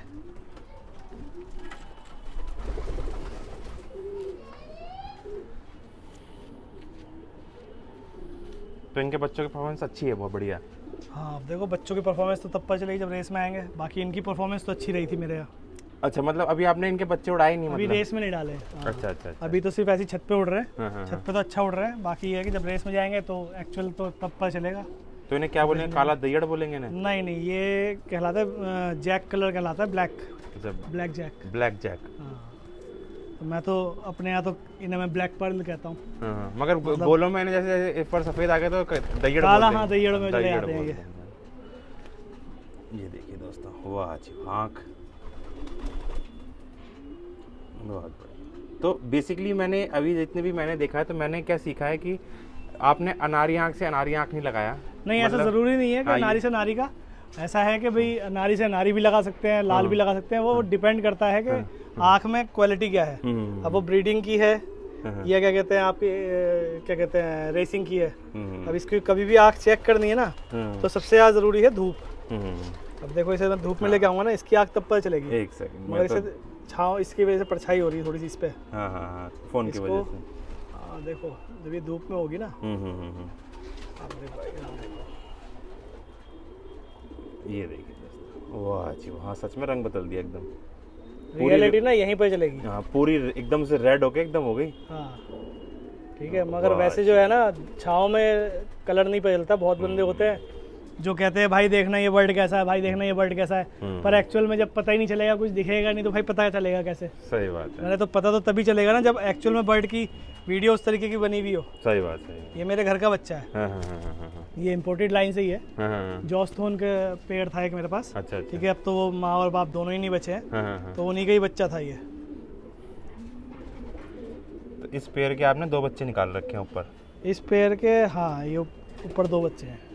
तो इनके बच्चों की परफॉर्मेंस अच्छी है, बहुत बढ़िया। हाँ, अब देखो बच्चों की परफॉर्मेंस तो तब पता चलेगी जब रेस में आएंगे। बाकी इनकी परफॉर्मेंस तो अच्छी रही थी मेरे यहाँ। अच्छा, मतलब अभी आपने इनके बच्चे उड़ाए नहीं? अभी मतलब रेस में नहीं डाले। हाँ। अच्छा अच्छा अच्छा। अभी तो सिर्फ ऐसी छत पे उड़ रहे हैं। हाँ, हाँ, छत पे तो अच्छा उड़ रहे हैं। बाकी ये है कि जब रेस में जाएंगे तो एक्चुअल तो तब पता चलेगा। तो इन्हें क्या बोलेंगे, काला दैयड़ बोलेंगे ना? नहीं नहीं, ये कहलाता है जैक कलर कहलाता है, black, black jack. Black jack. हाँ, तो मैं तो अपने यहाँ तो इन्हें मैं ब्लैक पर्ल कहता हूँ। हाँ, मगर गोलों में जैसे इस पर सफेद आ गए तो दैयड़ काला, बोलते हैं। हाँ, दैयड़ में चले दैयड़ आते हैं बोलते ये। हैं। ये देखिए दोस्तों, वाह जी, आँख बहुत बढ़िया। तो बेसिकली मैंने अभी जितने भी मैंने देखा है तो मैंने क्या सीखा है कि आपने अनारी आँख से अनारी आँख नहीं लगाया। नहीं, ऐसा ज़रूरी नहीं है कि हाँ, नारी से नारी का। ऐसा है कि भाई नारी से नारी भी लगा सकते हैं, लाल भी लगा सकते हैं। वो डिपेंड करता है कि आँख में क्वालिटी क्या है। अब वो ब्रीडिंग की है या क्या कहते हैं आपकी, क्या कहते हैं, रेसिंग की है। अब इसकी कभी भी आँख चेक करनी है ना तो सबसे ज़्यादा ज़रूरी है धूप। अब देखो इसे मैं धूप में लेके आऊँगा ना, इसकी आँख तब पता चलेगी। एक सेकंड, मगर इसे छाँव, इसकी वजह से परछाई हो रही है थोड़ी सी इस पे। हाँ हाँ हाँ, फोन की वजह से। हाँ, देखो जब ये धूप में होगी ना। अब देखो, यहाँ देखो। ये देखिए दोस्तों, वाह जी, वहाँ सच में रंग बदल दिया एकदम। रियलिटी ना यहीं पर चलेगी। हाँ, पूरी एकदम से रेड होके एकदम हो गई। हाँ ठीक है, मगर वैसे जो है ना छाँव में कलर नहीं बदलता। बहुत बंदे होते हैं जो कहते हैं भाई देखना ये बर्ड कैसा है, भाई देखना ये बर्ड कैसा है, पर एक्चुअल में जब पता ही नहीं चलेगा, कुछ दिखेगा नहीं तो भाई पता चलेगा कैसे? सही बात है। मैंने तो पता तो तभी चलेगा ना जब एक्चुअल में बर्ड की वीडियो उस तरीके की बनी हुई हो। सही बात है। ये मेरे घर का बच्चा है। हाँ हाँ हाँ हाँ हाँ। ये इम्पोर्टेड लाइन से ही है। हाँ हाँ। जॉस्थोन के पेड़ था एक मेरे पास। अच्छा अच्छा। ठीक है, अब तो वो माँ और बाप दोनों ही नहीं बचे हैं। हाँ हाँ हाँ। तो उन्हीं का ही बच्चा था ये। तो इस पेड़ के आपने 2 बच्चे निकाल रखे हैं ऊपर? इस पेड़ के, हाँ, ये ऊपर 2 बच्चे हैं।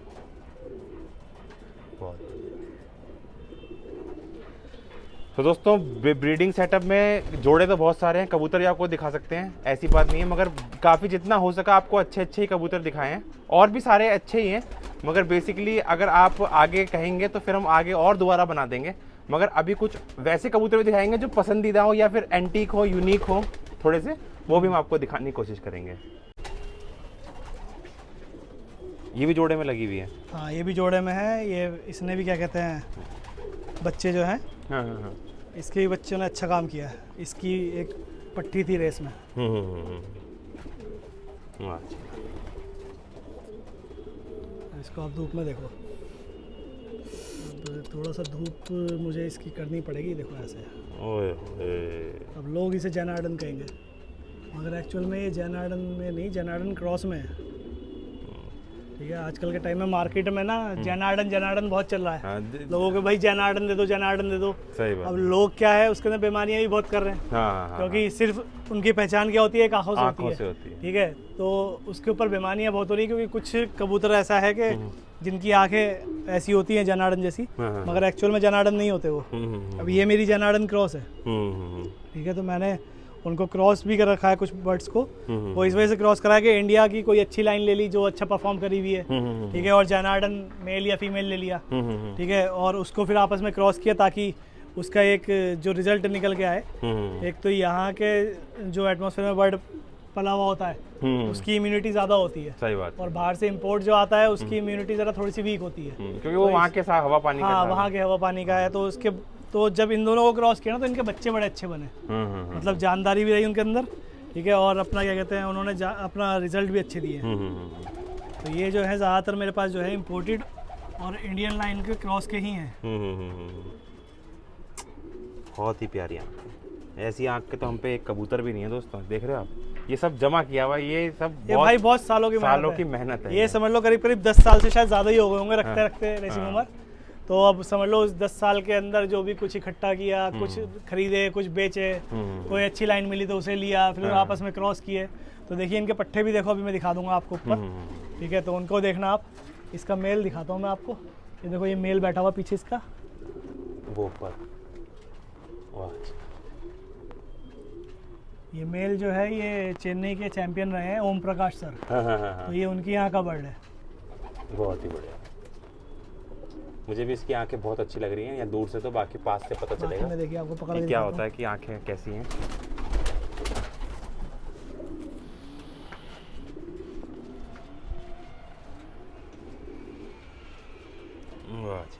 तो दोस्तों ब्रीडिंग सेटअप में जोड़े तो बहुत सारे हैं, कबूतर ही आपको दिखा सकते हैं, ऐसी बात नहीं है, मगर काफ़ी जितना हो सका आपको अच्छे अच्छे ही कबूतर दिखाए हैं, और भी सारे अच्छे ही हैं। मगर बेसिकली अगर आप आगे कहेंगे तो फिर हम आगे और दोबारा बना देंगे, मगर अभी कुछ वैसे कबूतर भी दिखाएंगे जो पसंदीदा हो या फिर एंटीक हो, यूनिक हो थोड़े से, वो भी हम आपको दिखाने की कोशिश करेंगे। ये भी जोड़े में लगी हुई है? हाँ, ये भी जोड़े में है। ये इसने भी क्या कहते हैं, बच्चे जो हैं, हाँ हाँ हाँ, इसके भी बच्चों ने अच्छा काम किया है। इसकी एक पट्टी थी रेस में। अच्छा। इसको आप धूप में देखो, थोड़ा सा धूप मुझे इसकी करनी पड़ेगी। देखो ऐसे, ओए होए। अब लोग इसे जनार्दन कहेंगे, मगर एक्चुअल में ये जनार्दन में नहीं, जनार्दन क्रॉस में है। ठीक है, आजकल के टाइम में मार्केट में ना जनार्दन जनार्दन बहुत चल रहा है। हाँ, लोगों को भाई जनार्दन दे दो, जनार्दन दे दो। सही बात। अब लोग क्या है, उसके अंदर बीमारियां भी बहुत कर रहे हैं। हाँ, क्योंकि सिर्फ उनकी पहचान क्या होती है, एक आंखों से होती है। होती है। ठीक है, तो उसके ऊपर बीमारियां बहुत हो रही है, क्योंकि कुछ कबूतर ऐसा है कि जिनकी आंखें ऐसी होती हैं जनार्दन जैसी, मगर एक्चुअल में जनार्दन नहीं होते वो। अब ये मेरी जनार्दन क्रॉस है। ठीक है, तो मैंने उनको क्रॉस भी कर रखा है कुछ बर्ड्स को। वो इस वजह से क्रॉस करा है कि इंडिया की कोई अच्छी लाइन ले ली जो अच्छा परफॉर्म करी हुई है। ठीक है, और जनार्दन मेल या फीमेल ले लिया। ठीक है, और उसको फिर आपस में क्रॉस किया ताकि उसका एक जो रिजल्ट निकल के आए। एक तो यहाँ के जो एटमॉस्फेयर में बर्ड पला हुआ होता है उसकी इम्यूनिटी ज़्यादा होती है। सही बात। और बाहर से इंपोर्ट जो आता है उसकी इम्यूनिटी ज़रा थोड़ी सी वीक होती है, क्योंकि वो वहाँ के साथ हवा पानी का हाँ था। वहाँ के हवा पानी का है। तो जब इन दोनों को क्रॉस किया ना तो इनके बच्चे बड़े अच्छे बने, मतलब जानदारी भी रही उनके अंदर, ठीक है, और अपना क्या कहते हैं उन्होंने अपना रिजल्ट भी अच्छे दिए। तो ये जो है ज़्यादातर मेरे पास जो है इम्पोर्टेड और इंडियन लाइन के क्रॉस के ही हैं। बहुत ही प्यारी आँख, ऐसी आँख के तो हम पे एक कबूतर भी नहीं है दोस्तों, देख रहे हो आप, ये सब जमा किया हुआ, ये सब भाई बहुत सालों की मेहनत है। ये समझ लो करीब 10 साल से शायद ज़्यादा ही हो गए होंगे रखते रखते रेसिंग उमर। तो अब समझ लो उस 10 साल के अंदर जो भी कुछ इकट्ठा किया, कुछ खरीदे, कुछ बेचे, कोई अच्छी लाइन मिली तो उसे लिया, फिर आपस में क्रॉस किए। तो देखिए इनके पट्टे भी देखो, अभी मैं दिखा दूंगा आपको ऊपर, ठीक है, तो उनको देखना आप। इसका मेल दिखाता हूँ मैं आपको, ये देखो ये मेल बैठा हुआ पीछे इसका, वो ऊपर, ये मेल जो है ये चेन्नई के चैंपियन रहे हैं ओम प्रकाश सर। तो ये उनकी यहाँ का बर्ड है। बहुत ही बढ़िया, मुझे भी इसकी आंखें बहुत अच्छी लग रही हैं, या दूर से तो बाकी पास से पता चलेगा। में देखिए आपको पकड़ के क्या होता है कि आंखें कैसी हैं। वाह जी,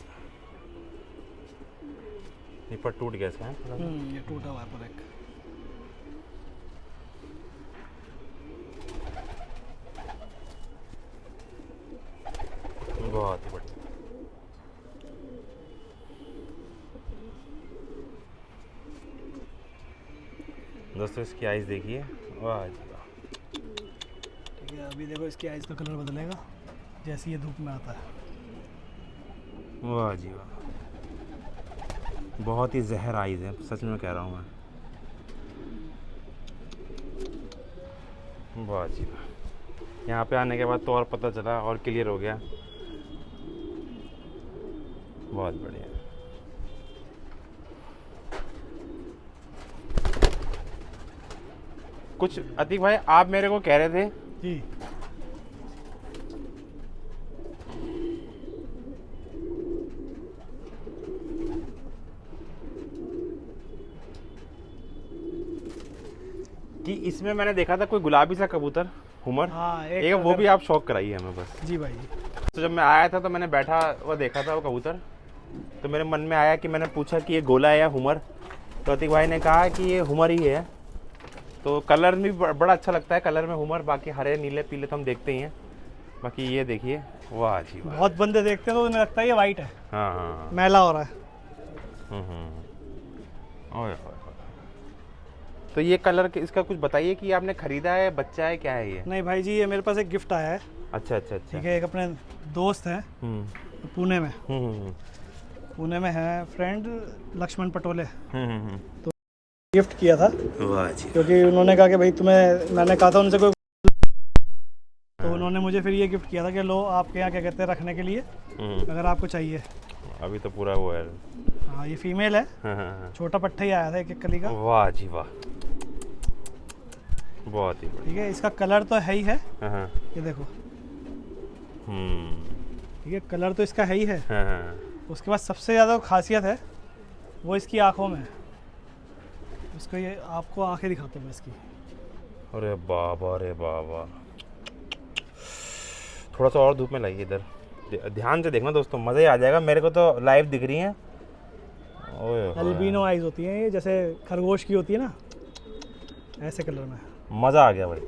ये पर टूट गया इसका, ये टूटा हुआ है पर एक। बहुत ही बढ़िया। दोस्तों इसकी आइज़ देखिए, वाह जी वाह। ठीक है, अभी देखो इसकी आइज़ का कलर बदलेगा जैसे ये धूप में आता है। वाह जी वाह, बहुत ही जहर आइज़ है, सच में कह रहा हूँ मैं। वाह जी वाह, यहाँ पे आने के बाद तो और पता चला और क्लियर हो गया। बहुत बढ़िया। कुछ अतीक भाई आप मेरे को कह रहे थे जी, कि इसमें मैंने देखा था कोई गुलाबी सा कबूतर हुमर। हाँ एक वो भी आप शौक कराइए हमें बस। जी भाई। तो जब मैं आया था तो मैंने बैठा वो देखा था वो कबूतर, तो मेरे मन में आया कि मैंने पूछा कि ये गोला है या हुमर, तो अतीक भाई ने कहा कि ये हुमर ही है। तो कलर भी बड़ा अच्छा लगता है, कलर में हुमर, बाकी हरे नीले पीले तो हम देखते ही हैं, बाकी ये देखिए, वाह जी वाह। बहुत बंदे देखते हैं तो उन्हें लगता है ये वाइट है, हाँ हाँ, मैला हो रहा है। ओए ओए। तो ये कलर इसका कुछ बताइए कि आपने खरीदा है, बच्चा है, क्या है ये? नहीं भाई जी, ये मेरे पास एक गिफ्ट आया है। अच्छा अच्छा अच्छा, ठीक है, एक अपने दोस्त हैं पुणे में, पुणे में है फ्रेंड लक्ष्मण पटोले, तो गिफ्ट किया था। वाह जी, क्योंकि उन्होंने कहा कि भाई तुम्हें, मैंने कहा था उनसे कोई, तो उन्होंने मुझे फिर ये गिफ्ट किया था कि लो आपके यहाँ क्या कहते हैं रखने के लिए, अगर आपको चाहिए। अभी तो पूरा वो है। हाँ ये फीमेल है, छोटा पट्टा ही आया था एक कली का। वाह जी वाह, बहुत ही बढ़िया। ठीक है, इसका कलर तो है ही है, हाँ, ये देखो, ठीक है, कलर तो इसका है ही है। उसके बाद सबसे ज़्यादा खासियत है वो इसकी आँखों में है। इसको ये आपको आंखें दिखाता हूँ मैं इसकी। अरे बाबा, अरे बाबा, थोड़ा सा और धूप में लाइए इधर, ध्यान से देखना दोस्तों, मज़ा ही आ जाएगा। मेरे को तो लाइव दिख रही हैं। अल्बिनो आइज होती हैं ये, जैसे खरगोश की होती है ना, ऐसे कलर में। मज़ा आ गया भाई,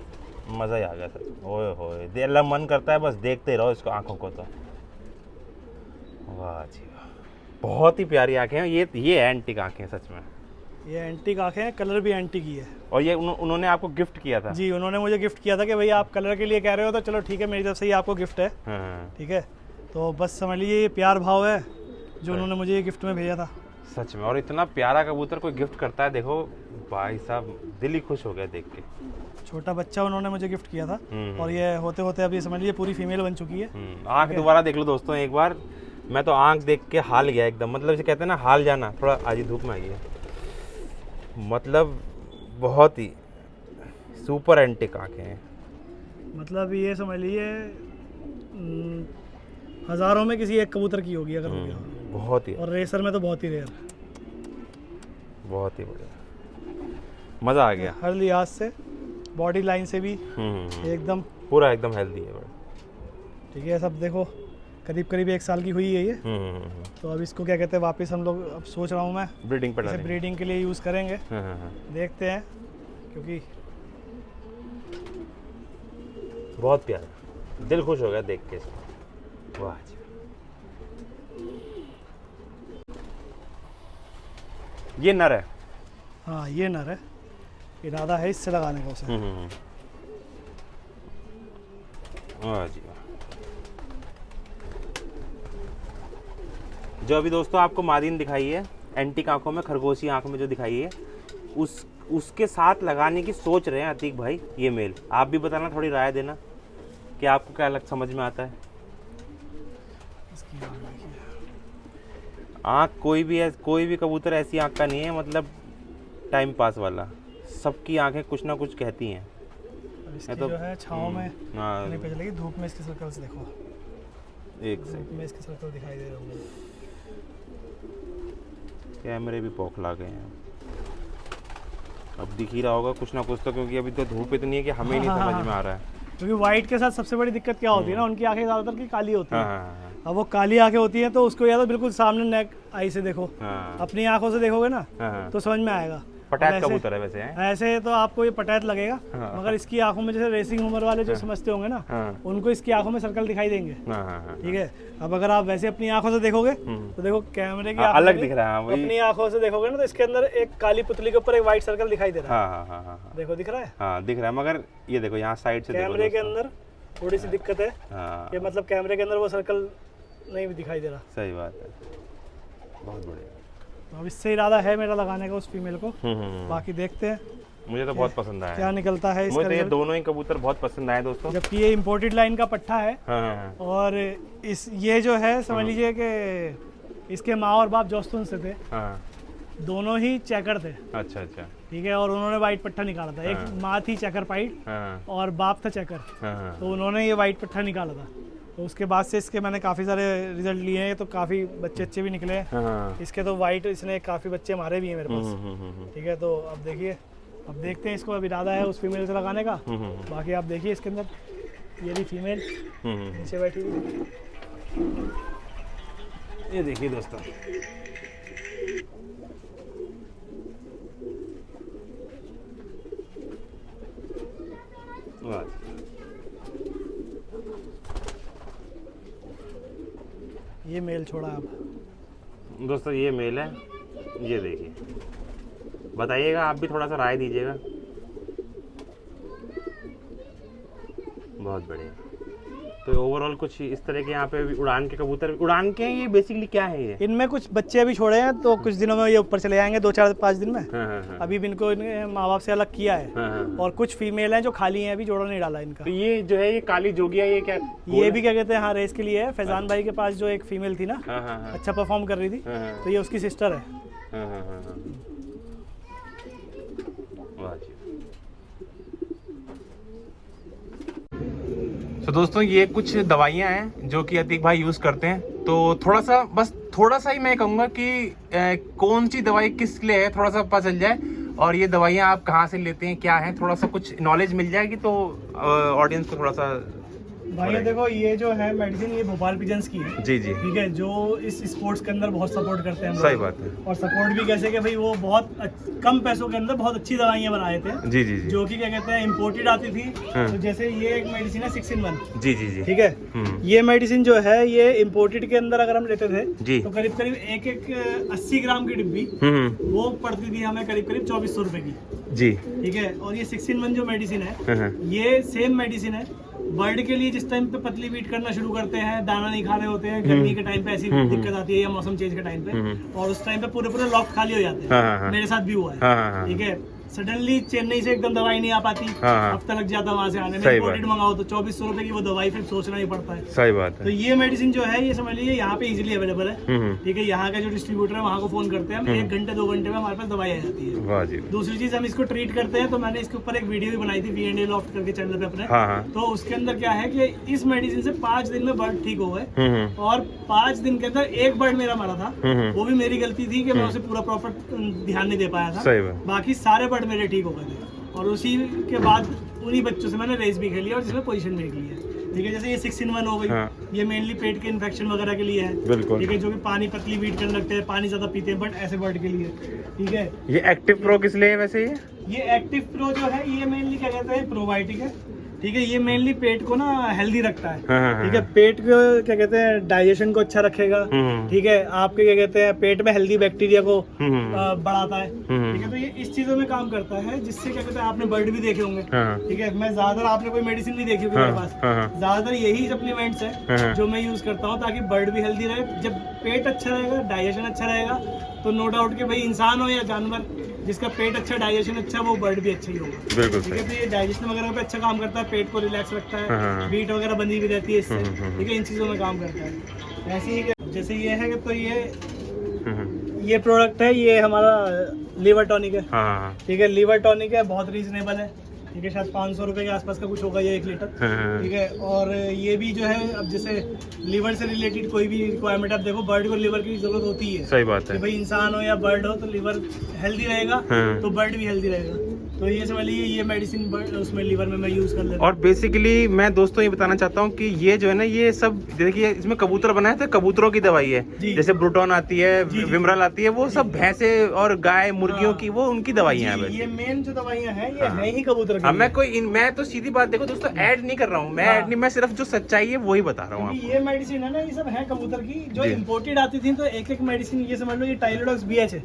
मज़ा ही आ गया सर। ओए होए, दिल मन करता है बस देखते रहो इसको, आंखों को तो। वाह जी वाह, बहुत ही प्यारी आंखें हैं। ये एंटीक आंखें हैं सच में, ये एंटीक आंखें हैं, कलर भी एंटीक ही है। और ये उन्होंने आपको गिफ्ट किया था? जी, उन्होंने मुझे गिफ्ट किया था कि भाई आप कलर के लिए कह रहे हो तो चलो ठीक है, मेरी तरफ से ये आपको गिफ्ट है। ठीक है, तो बस समझ लीजिए ये प्यार भाव है जो उन्होंने मुझे ये गिफ्ट में भेजा था। सच में, और इतना प्यारा कबूतर कोई गिफ्ट करता है, देखो भाई साहब, दिल ही खुश हो गया देख के। छोटा बच्चा उन्होंने मुझे गिफ्ट किया था, और ये होते होते अब ये समझ लीजिए पूरी फीमेल बन चुकी है। आँख दोबारा देख लो दोस्तों एक बार, मैं तो आँख देख के हाल गया एकदम, मतलब इसे कहते हैं ना हाल जाना। थोड़ा आज ही धूप में आ गई है, मतलब बहुत ही सुपर एंटिक आँखें हैं। मतलब ये समझ लीजिए हज़ारों में किसी एक कबूतर की होगी अगर होगी, बहुत ही, और रेसर में तो बहुत ही रेयर, बहुत ही बढ़िया, मज़ा आ गया हर लिहाज से। बॉडी लाइन से भी एकदम पूरा एकदम हेल्दी है बड़ा। ठीक है। सब देखो करीब करीब 1 साल की हुई है ये। तो अब इसको क्या कहते हैं वापस हम लोग अब सोच रहा हूँ मैं ब्रीडिंग पर इसे ब्रीडिंग के लिए यूज़ करेंगे। देखते हैं क्योंकि बहुत प्यारा, दिल खुश हो गया देख के इसको। वाह जी। ये नर है? हाँ ये नर है, इरादा है इससे लगाने का उसे। वाह जी वाह। जो अभी दोस्तों आपको मादीन दिखाई है, एंटीक आंखों में, खरगोशी आंखों में जो दिखाई है, उसके साथ लगाने की सोच रहे हैं अतीक भाई ये मेल। आप भी बताना, थोड़ी राय देना कि आपको क्या अलग समझ में आता है। आँख कोई भी कबूतर ऐसी आँख का नहीं है मतलब टाइम पास वाला, सबकी आंखें कुछ ना कुछ कहती हैं। इसकी तो जो है छाँव में नहीं पता चलेगी, धूप में इसके सर्कल्स देखो, एक से में इसके सर्कल दिखाई दे रहे होंगे। कैमरे भी बौखला गए हैं, अब दिख ही रहा होगा कुछ ना कुछ तो, क्योंकि अभी तो धूप इतनी है कि हमें नहीं समझ में आ रहा है। क्योंकि वाइट के साथ सबसे बड़ी दिक्कत क्या होती है ना, उनकी आंखें ज़्यादातर की काली होती है। अब वो काली आंखें होती हैं तो उसको या तो बिल्कुल सामने नेक आई से देखो, अपनी आंखों से देखोगे ना तो समझ में आएगा। पटैत कबूतर है वैसे हैं? ऐसे तो आपको ये पटैत लगेगा, मगर इसकी आंखों में जैसे रेसिंग उम्र वाले जो समझते होंगे ना, उनको इसकी आंखों में सर्कल दिखाई देंगे। ठीक है। अब अगर आप वैसे अपनी आंखों से देखोगे तो देखो कैमरे की अलग दिख रहा है, अपनी आंखों से देखोगे ना तो इसके अंदर एक काली पुतली के ऊपर एक व्हाइट सर्कल दिखाई दे रहा है। देखो दिख रहा है? हाँ दिख रहा है, मगर ये देखो यहाँ साइड से कैमरे के अंदर थोड़ी सी दिक्कत है कि मतलब कैमरे के अंदर वो सर्कल नहीं दिखाई दे रहा। सही बात है, बहुत बढ़िया। अब इससे इरादा है मेरा लगाने का उस फीमेल को। बाकी देखते हैं, मुझे तो बहुत पसंद आया क्या निकलता है इसका। मुझे तो ये दोनों ही कबूतर बहुत पसंद आए दोस्तों, जबकि ये इंपोर्टेड लाइन का पट्ठा है। और ये जो है समझ लीजिए कि इसके माँ और बाप जोस्तुन से थे, दोनों ही चेकर थे। अच्छा अच्छा। ठीक है। और उन्होंने वाइट पट्ठा निकाला था। एक माँ थी चेकर पाइट और बाप था चेकर, तो उन्होंने ये वाइट पट्ठा निकाला था। तो उसके बाद से इसके मैंने काफ़ी सारे रिजल्ट लिए हैं, तो काफ़ी बच्चे अच्छे भी निकले हैं। इसके तो वाइट इसने काफ़ी बच्चे मारे भी हैं मेरे पास। ठीक है। तो अब देखिए, अब देखते हैं इसको, अब इरादा है उस फीमेल से लगाने का। बाकी आप देखिए इसके अंदर ये भी फीमेल नीचे बैठी हुई, ये देखिए दोस्तों। ये मेल छोड़ा अब दोस्तों, ये मेल है, ये देखिए। बताइएगा, आप भी थोड़ा सा राय दीजिएगा। बहुत बढ़िया। तो ओवरऑल कुछ इस तरह के यहाँ पे उड़ान के कबूतर, उड़ान के हैं ये बेसिकली क्या है ये? इनमें कुछ बच्चे अभी छोड़े हैं, तो कुछ दिनों में ये ऊपर चले जाएंगे, 2-4-5 दिन में। अभी भी इनको माँ बाप से अलग किया है। और कुछ फीमेल हैं जो खाली हैं, अभी जोड़ा नहीं डाला इनका। तो ये जो है ये काली जोगिया, ये क्या? ये भी क्या कहते हैं, हाँ रेस के लिए है। फैजान भाई के पास जो एक फीमेल थी ना, अच्छा परफॉर्म कर रही थी, तो ये उसकी सिस्टर है। तो दोस्तों, ये कुछ दवाइयाँ हैं जो कि अतीक भाई यूज़ करते हैं। तो थोड़ा सा ही मैं कहूँगा कि कौन सी दवाई किस लिए है, थोड़ा सा पता चल जाए। और ये दवाइयाँ आप कहाँ से लेते हैं, क्या है, थोड़ा सा कुछ नॉलेज मिल जाएगी तो ऑडियंस को थोड़ा सा। भाई ये देखो, ये जो है मेडिसिन, ये भोपाल पिजन्स की है। जी जी। ठीक है। जो इस स्पोर्ट्स के अंदर बहुत सपोर्ट करते हैं। सही बात है। और सपोर्ट भी कैसे कि भाई वो बहुत कम पैसों के अंदर बहुत अच्छी दवाइयाँ बनाए थे। जी जी जी। जो कि क्या कहते हैं इम्पोर्टेड आती थी। तो जैसे ये एक मेडिसिन है 6 in 1। जी जी जी। ठीक है। ये मेडिसिन जो है ये इम्पोर्टेड के अंदर अगर हम लेते थे जी, तो करीब करीब एक 80 ग्राम की डिब्बी वो पड़ती थी हमें करीब करीब 2400 रुपए की। जी। ठीक है। और ये 6 in 1 जो मेडिसिन है, ये सेम मेडिसिन है बर्ड के लिए। जिस टाइम पे पतली बीट करना शुरू करते हैं, दाना नहीं खा रहे होते हैं, गर्मी के टाइम पे ऐसी दिक्कत आती है, या मौसम चेंज के टाइम पे, और उस टाइम पे पूरे लॉक खाली हो जाते हैं। मेरे साथ भी हुआ है। ठीक है। सडनली चेन्नई से एकदम दवाई नहीं आ पाती, हफ्ता लग जाता वहां से आने में। इम्पोर्टेड मंगाओ तो 2400 रुपए की वो दवाई, फिर सोचना ही पड़ता है। सही बात है। तो ये मेडिसिन जो है, ये समझ लीजिए यहाँ पे इजीली अवेलेबल है। ठीक है। यहाँ का जो डिस्ट्रीब्यूटर है वहाँ को फोन करते हैं हम, 1 घंटे 2 घंटे में हमारे पास दवाई आ जाती है। वाह जी। दूसरी चीज, हम इसको ट्रीट करते हैं, तो मैंने इसके ऊपर एक वीडियो भी बनाई थी V&A लॉफ्ट करके चैनल पे अपने। तो उसके अंदर क्या है कि इस मेडिसिन से 5 दिन में बर्ड ठीक हो गए, और 5 दिन के अंदर एक बर्ड मेरा मरा था। वो भी मेरी गलती थी कि मैं उसे पूरा प्रॉपर ध्यान नहीं दे पाया था। बाकी सारे बर्ड मेरे ठीक हो गए थे। और उसी के बाद उन्हीं बच्चों से मैंने रेस भी खेली है और जिसमें पोजीशन देख ली है। ठीक है, जैसे ये 6-in-1 हो गई। हाँ। ये मेनली पेट के इन्फेक्शन वगैरह के लिए है। बिल्कुल। ठीक है, जो कि पानी पतली वीट करने लगते हैं, पानी ज़्यादा पीते हैं, बट ऐसे बर्ड के लिए। ठीक है, ये एक्टिव प्रो किस लिए है वैसे? ये एक्टिव प्रो जो है ये मेनली क्या कहते हैं, प्रोबायोटिक है। ठीक है, ये मेनली पेट को ना हेल्दी रखता है। हाँ, ठीक है, पेट को क्या कहते हैं, डाइजेशन को अच्छा रखेगा। ठीक है, आपके क्या कहते हैं, पेट में हेल्दी बैक्टीरिया को बढ़ाता है। ठीक है, तो ये इस चीजों में काम करता है, जिससे क्या कहते हैं, आपने बर्ड भी देखे होंगे। ठीक है, मैं ज्यादातर, आपने कोई मेडिसिन नहीं देखी होगी मेरे पास, ज्यादातर यही सप्लीमेंट्स है जो मैं यूज करता हूँ, ताकि बर्ड भी हेल्दी रहे। जब पेट अच्छा रहेगा, डाइजेशन अच्छा रहेगा, तो नो डाउट कि भाई इंसान हो या जानवर, जिसका पेट अच्छा, डाइजेशन अच्छा, वो बर्ड भी अच्छा ही होगा। बिल्कुल। ठीक है, तो ये डाइजेशन वगैरह पे अच्छा काम करता है, पेट को रिलैक्स रखता है, बीट वगैरह बंदी भी रहती है इससे। ठीक है, इन चीज़ों में काम करता है। ऐसे ही जैसे ये है कि तो ये प्रोडक्ट है, ये हमारा लीवर टॉनिक है। ठीक है, लीवर टॉनिक है, बहुत रीजनेबल है। ठीक है, शायद 500 रुपये के आसपास का कुछ होगा ये 1 लीटर। ठीक है, और ये भी जो है, अब जैसे लीवर से रिलेटेड कोई भी रिक्वायरमेंट, आप देखो बर्ड को लीवर की जरूरत होती है। सही बात है। कि भाई इंसान हो या बर्ड हो, तो लीवर हेल्दी रहेगा तो बर्ड भी हेल्दी रहेगा। तो ये समझ लीजिए, ये मेडिसिन उसमें लीवर में मैं यूज कर लेता हूँ। और बेसिकली मैं दोस्तों ये बताना चाहता हूँ कि ये जो है ना, ये सब देखिए, इसमें कबूतर बनाए थे, कबूतरों की दवाई है। जैसे ब्रूटॉन आती है, विमरल आती है, वो सब भैंसे और गाय मुर्गियों की, वो उनकी दवाइयाँ हैं। ये मेन जो दवाइयाँ हैं, ये है ही कबूतर की। मैं तो सीधी बात, देखो दोस्तों, ऐड नहीं कर रहा हूँ मैं, ऐड नहीं, मैं सिर्फ जो सच्चाई है वही बता रहा हूँ आपको। ये मेडिसिन है ना, ये सब है कबूतर की। जो इम्पोर्टेड आती थी, तो एक मेडिसिन, ये समझ लो, ये टाइलोडॉक्स BH है।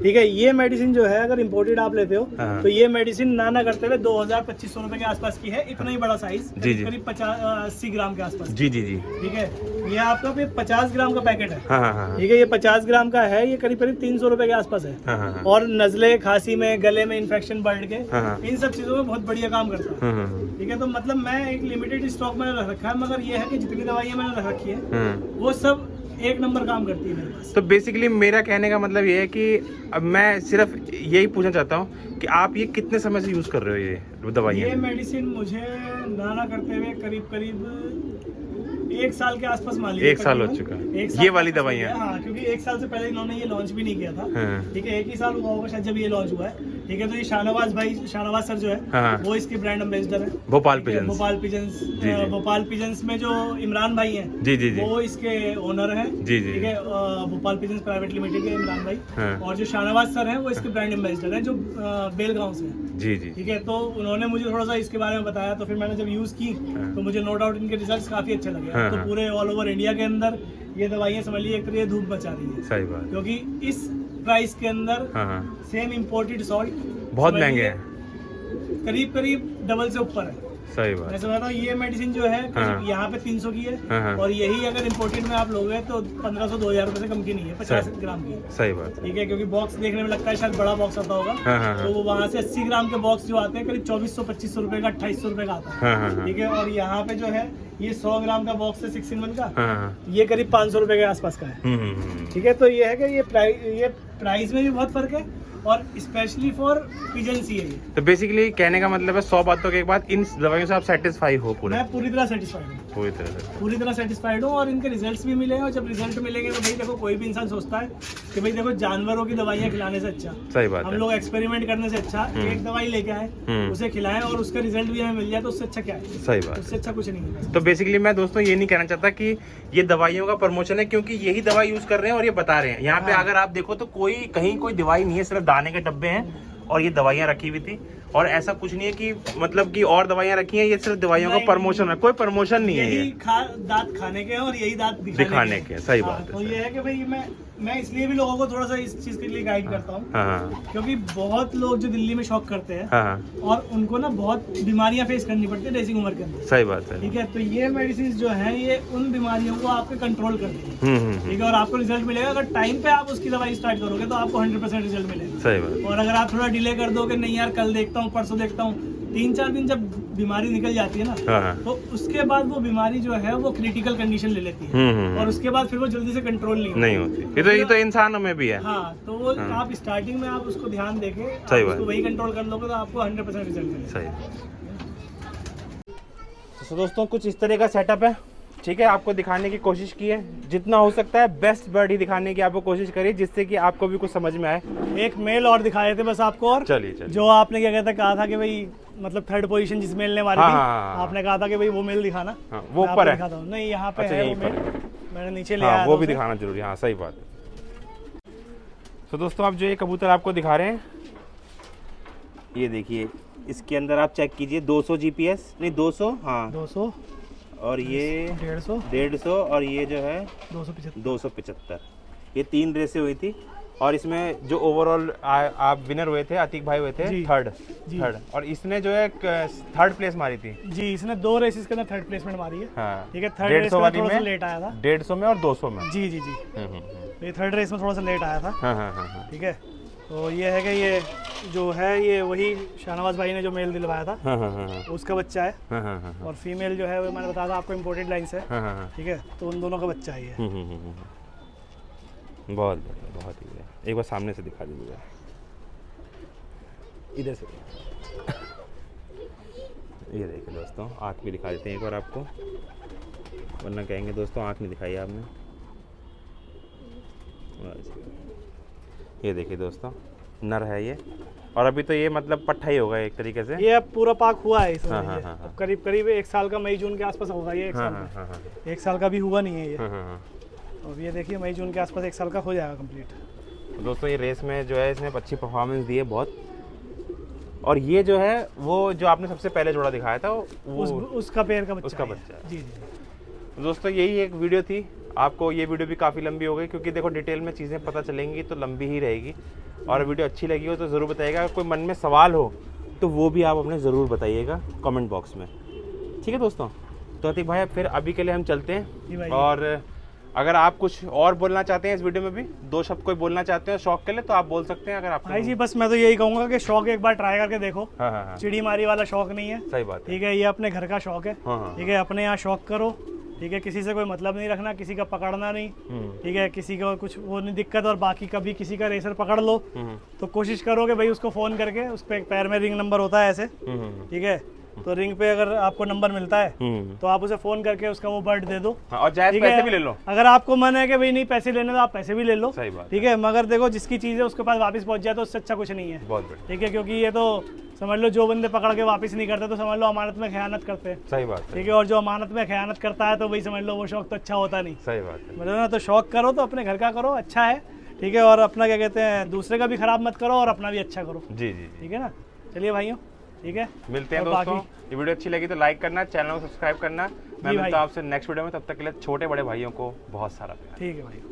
ठीक है, ये मेडिसिन जो है, अगर इम्पोर्टेड आप लेते हो तो ये मेडिसिन ना करते हुए 2000-2500 रुपए के आसपास की है। इतना ही बड़ा साइज, करीब 80 ग्राम के आसपास। जी। ठीक है, ये आपका 50 ग्राम का पैकेट है। ठीक है, ये 50 ग्राम का है, ये करीब 300 रुपए के आसपास है। और नजले, खांसी में, गले में इन्फेक्शन बर्ड के, इन सब चीजों में बहुत बढ़िया काम करता है। ठीक है, तो मतलब मैं एक लिमिटेड स्टॉक मैंने रख रखा है, मगर ये है कि जितनी दवाइयाँ मैंने रख रखी है वो सब एक नंबर काम करती है मेरे पास। तो बेसिकली मेरा कहने का मतलब ये है कि अब मैं सिर्फ यही पूछना चाहता हूँ कि आप ये कितने समय से यूज कर रहे हो ये दवाइयाँ? ये मेडिसिन मुझे ना करते हुए करीब 1 साल के आसपास मान लीजिए। 1 साल हो चुका है ये वाली दवाइयाँ? हाँ, क्योंकि 1 साल से पहले इन्होंने ये लॉन्च भी नहीं किया था। ठीक है, 1 ही साल हुआ होगा शायद जब ये लॉन्च हुआ है। ठीक है, तो ये शाहनवाज सर जो है, वो इसके ब्रांड एम्बेसडर है। भोपाल पिजन्स में जो इमरान भाई हैं, जी, वो इसके ओनर हैं। ठीक है, भोपाल पिजन्स प्राइवेट लिमिटेड के इमरान भाई। और जो शाहनवाज सर हैं, वो इसके ब्रांड एम्बेसडर हैं, जो बेलगांव से हैं। जी। ठीक है, तो उन्होंने मुझे थोड़ा सा इसके बारे में बताया, तो फिर मैंने जब यूज की तो मुझे नो डाउट इनके रिजल्ट्स काफी अच्छे लगे। तो पूरे ऑल ओवर इंडिया के अंदर ये दवाइयाँ समझ लीजिए एक तरह धूप मचा रही है। सही बात, क्योंकि इस प्राइस के अंदर सेम इम्पोर्टेड सॉल्ट बहुत महंगे हैं, करीब डबल से ऊपर है। सही बात। मैं समझ रहा हूँ ये मेडिसिन जो है यहाँ पे 300 की है, और यही अगर इम्पोर्टेड में आप लोगे तो 1500-2000 रुपए से कम की नहीं है, 50 ग्राम की। सही बात। ठीक है, क्योंकि बॉक्स देखने में लगता है शायद बड़ा बॉक्स आता होगा, तो वो वहाँ से 80 ग्राम के बॉक्स जो आते हैं करीब 2400-2500 रुपए का, 2800 रुपए का आता है। ठीक है, और यहाँ पे जो है ये 100 ग्राम का बॉक्स है 6-in-1 का, ये करीब 500 रुपए के आसपास का है। ठीक है, तो ये है कि ये प्राइस में भी बहुत फर्क है, और स्पेशली फॉर पिजन्स ही है ये। तो बेसिकली कहने का मतलब है 100 बातों के बाद इन दवाइयों से आप सेटिस्फाई हो? मैं पूरी तरह सेटिस्फाइड हूँ, पूरी तरह सेटिस्फाइड हूँ, और इनके रिजल्ट्स भी मिले हैं। और जब रिजल्ट मिलेंगे तो भाई देखो, कोई भी इंसान सोचता है कि भाई देखो, जानवरों की दवाइयाँ खिलाने से अच्छा, सही बात, हम लोग एक्सपेरिमेंट करने से अच्छा एक दवाई लेके आए, उसे खिलाएं और उसका रिजल्ट भी हमें मिल जाए, तो उससे अच्छा क्या है? सही बात, उससे अच्छा कुछ नहीं है। तो बेसिकली मैं दोस्तों ये नहीं कहना चाहता कि ये दवाइयों का प्रमोशन है, क्योंकि यही दवाई यूज कर रहे हैं और ये बता रहे हैं। यहाँ पे अगर आप देखो तो कहीं कोई दवाई नहीं है, सिर्फ दाने के डब्बे हैं और ये दवाइयाँ रखी हुई थी। और ऐसा कुछ नहीं है कि मतलब कि और दवाइयाँ रखी हैं, ये सिर्फ दवाइयों का प्रमोशन है, कोई प्रमोशन नहीं है। ये दांत खाने के हैं और यही दांत दिखाने के, सही बात है। तो ये है कि भाई मैं इसलिए भी लोगों को थोड़ा सा इस चीज के लिए गाइड करता हूँ, क्योंकि बहुत लोग जो दिल्ली में शौक करते हैं और उनको ना बहुत बीमारियां फेस करनी पड़ती है रेसिंग उम्र के अंदर। सही बात है। ठीक है, तो ये मेडिसिन जो है ये उन बीमारियों को आपके कंट्रोल करती है। ठीक है, और आपको रिजल्ट मिलेगा। अगर टाइम पे आप उसकी दवाई स्टार्ट करोगे तो आपको 100% रिजल्ट मिलेगा। सही बात। और अगर आप थोड़ा डिले कर दोगे, नहीं यार कल देखता हूँ, परसों देखता हूँ, 3-4 दिन जब बीमारी निकल जाती है ना, तो उसके बाद वो बीमारी जो है वो क्रिटिकल कंडीशन ले लेती है, और उसके बाद फिर वो जल्दी से कंट्रोल नहीं होती। ये तो इंसानों में भी है। हाँ, तो वो आप स्टार्टिंग में आप उसको ध्यान देके उसको वही कंट्रोल कर लोगे तो आपको 100% रिजल्ट मिलेगा। सही। तो दोस्तों कुछ इस तरह का सेटअप है, ठीक है, आपको दिखाने की कोशिश की है, जितना हो सकता है बेस्ट बर्ड ही दिखाने की आपको कोशिश करिए, जिससे कि आपको भी कुछ समझ में आए। एक मेल और दिखाए थे बस आपको, और चलिए जो आपने क्या कहता कहा था कि भाई मतलब थर्ड पोजीशन जिस मेल ने मारी थी, आपने कहा था कि भाई वो मेल दिखाना। वो ऊपर है, दिखाता हूं। नहीं यहाँ पे अच्छा, है वो मेल, मैंने नीचे ले आया वो भी दिखाना जरूरी। हाँ सही बात है। तो दोस्तों आप जो ये कबूतर आपको दिखा रहे हैं, ये देखिए, इसके अंदर आप चेक कीजिए 200 GPS, नहीं 200, हाँ 200, और ये 150 और ये जो है 275। ये 3 रेसें हुई थी, और इसमें जो ओवरऑल आप विनर हुए थे, अतीक भाई हुए थे थर्ड, और इसने जो है थर्ड प्लेस मारी थी जी। इसने 2 रेसेस के अंदर थर्ड प्लेसमेंट मारी है। हाँ, ठीक है, थर्ड रेस में थोड़ा सा लेट आया था, 150 में और 200 में। जी जी जी, ये थर्ड रेस में थोड़ा सा लेट आया था। हाँ। ठीक है, तो ये है कि ये जो है ये वही शाहनवाज भाई ने जो मेल दिलवाया था, हाँ। उसका बच्चा है। हाँ। और फीमेल जो है वो मैंने बताया था आपको इम्पोर्टेड लाइन से। हाँ। ठीक है, तो उन दोनों का बच्चा ही है। बहुत बढ़िया, बहुत ही बढ़िया। एक बार सामने से दिखा दीजिएगा, इधर से। ये देखिए दोस्तों, आँख भी दिखा देते हैं एक बार आपको, वरना कहेंगे दोस्तों आँख नहीं दिखाई आपने। ये देखिए दोस्तों, नर है ये, और अभी तो ये मतलब पट्टा ही होगा एक तरीके से। ये अब पूरा पाक हुआ है इसमें। हाँ। अब करीब करीब 1 साल का, मई जून के आसपास होगा ये। 1 साल का, 1 साल का भी हुआ नहीं है ये। अब ये देखिए मई जून के आसपास 1 साल का हो जाएगा कंप्लीट। दोस्तों ये रेस में जो है इसने अच्छी परफॉर्मेंस दी है बहुत, और ये जो है वो जो आपने सबसे पहले जोड़ा दिखाया था वो उसका पेड़ का बच्चा, उसका बच्चा है। जी। दोस्तों यही एक वीडियो थी। आपको ये वीडियो भी काफ़ी लंबी हो गई, क्योंकि देखो डिटेल में चीज़ें पता चलेंगी तो लंबी ही रहेगी। और वीडियो अच्छी लगी हो तो ज़रूर बताइएगा, अगर कोई मन में सवाल हो तो वो भी आप अपने ज़रूर बताइएगा कमेंट बॉक्स में। ठीक है दोस्तों, तो अतीक भाई फिर अभी के लिए हम चलते हैं, और अगर आप कुछ और बोलना चाहते हैं इस वीडियो में भी, 2 शब्द कोई बोलना चाहते हैं शौक के लिए, तो आप बोल सकते हैं। अगर आप भाई जी बस मैं तो यही कहूँगा कि शौक एक बार ट्राई करके देखो। हाँ। चिड़ी मारी वाला शौक नहीं है। सही बात है। ठीक है, ये अपने घर का शौक है। ठीक है, अपने यहाँ शौक करो। ठीक है, किसी से कोई मतलब नहीं रखना, किसी का पकड़ना नहीं। ठीक है, किसी का कुछ वो नहीं दिक्कत, और बाकी कभी किसी का रेसर पकड़ लो तो कोशिश करो कि भाई उसको फ़ोन करके, उस पर पैर में रिंग नंबर होता है ऐसे। ठीक है, तो रिंग पे अगर आपको नंबर मिलता है तो आप उसे फ़ोन करके उसका वो बर्ड दे दो, और जायज़ पैसे भी ले लो। अगर आपको मन है कि भाई नहीं पैसे लेने तो आप पैसे भी ले लो। सही बात। ठीक है, मगर देखो जिसकी चीज़ है उसके पास वापस पहुंच जाए तो उससे अच्छा कुछ नहीं है। बहुत बढ़िया। ठीक है, क्योंकि ये तो समझ लो जो बंदे पकड़ के वापस नहीं करते तो समझ लो अमानत में खयानत करते हैं। सही बात है। ठीक है, और जो अमानत में खयानत करता है तो भाई समझ लो वो शौक तो अच्छा होता नहीं। सही बात है। मतलब ना, तो शौक करो तो अपने घर का करो, अच्छा है। ठीक है, और अपना क्या कहते हैं, दूसरे का भी खराब मत करो और अपना भी अच्छा करो। जी। ठीक है ना, चलिए भाइयों, ठीक है, मिलते हैं दोस्तों। ये वीडियो अच्छी लगी तो लाइक करना, चैनल को सब्सक्राइब करना। मैं मिलता हूं आपसे नेक्स्ट वीडियो में, तब तक के लिए छोटे बड़े भाइयों को बहुत सारा प्यार। ठीक है भाई।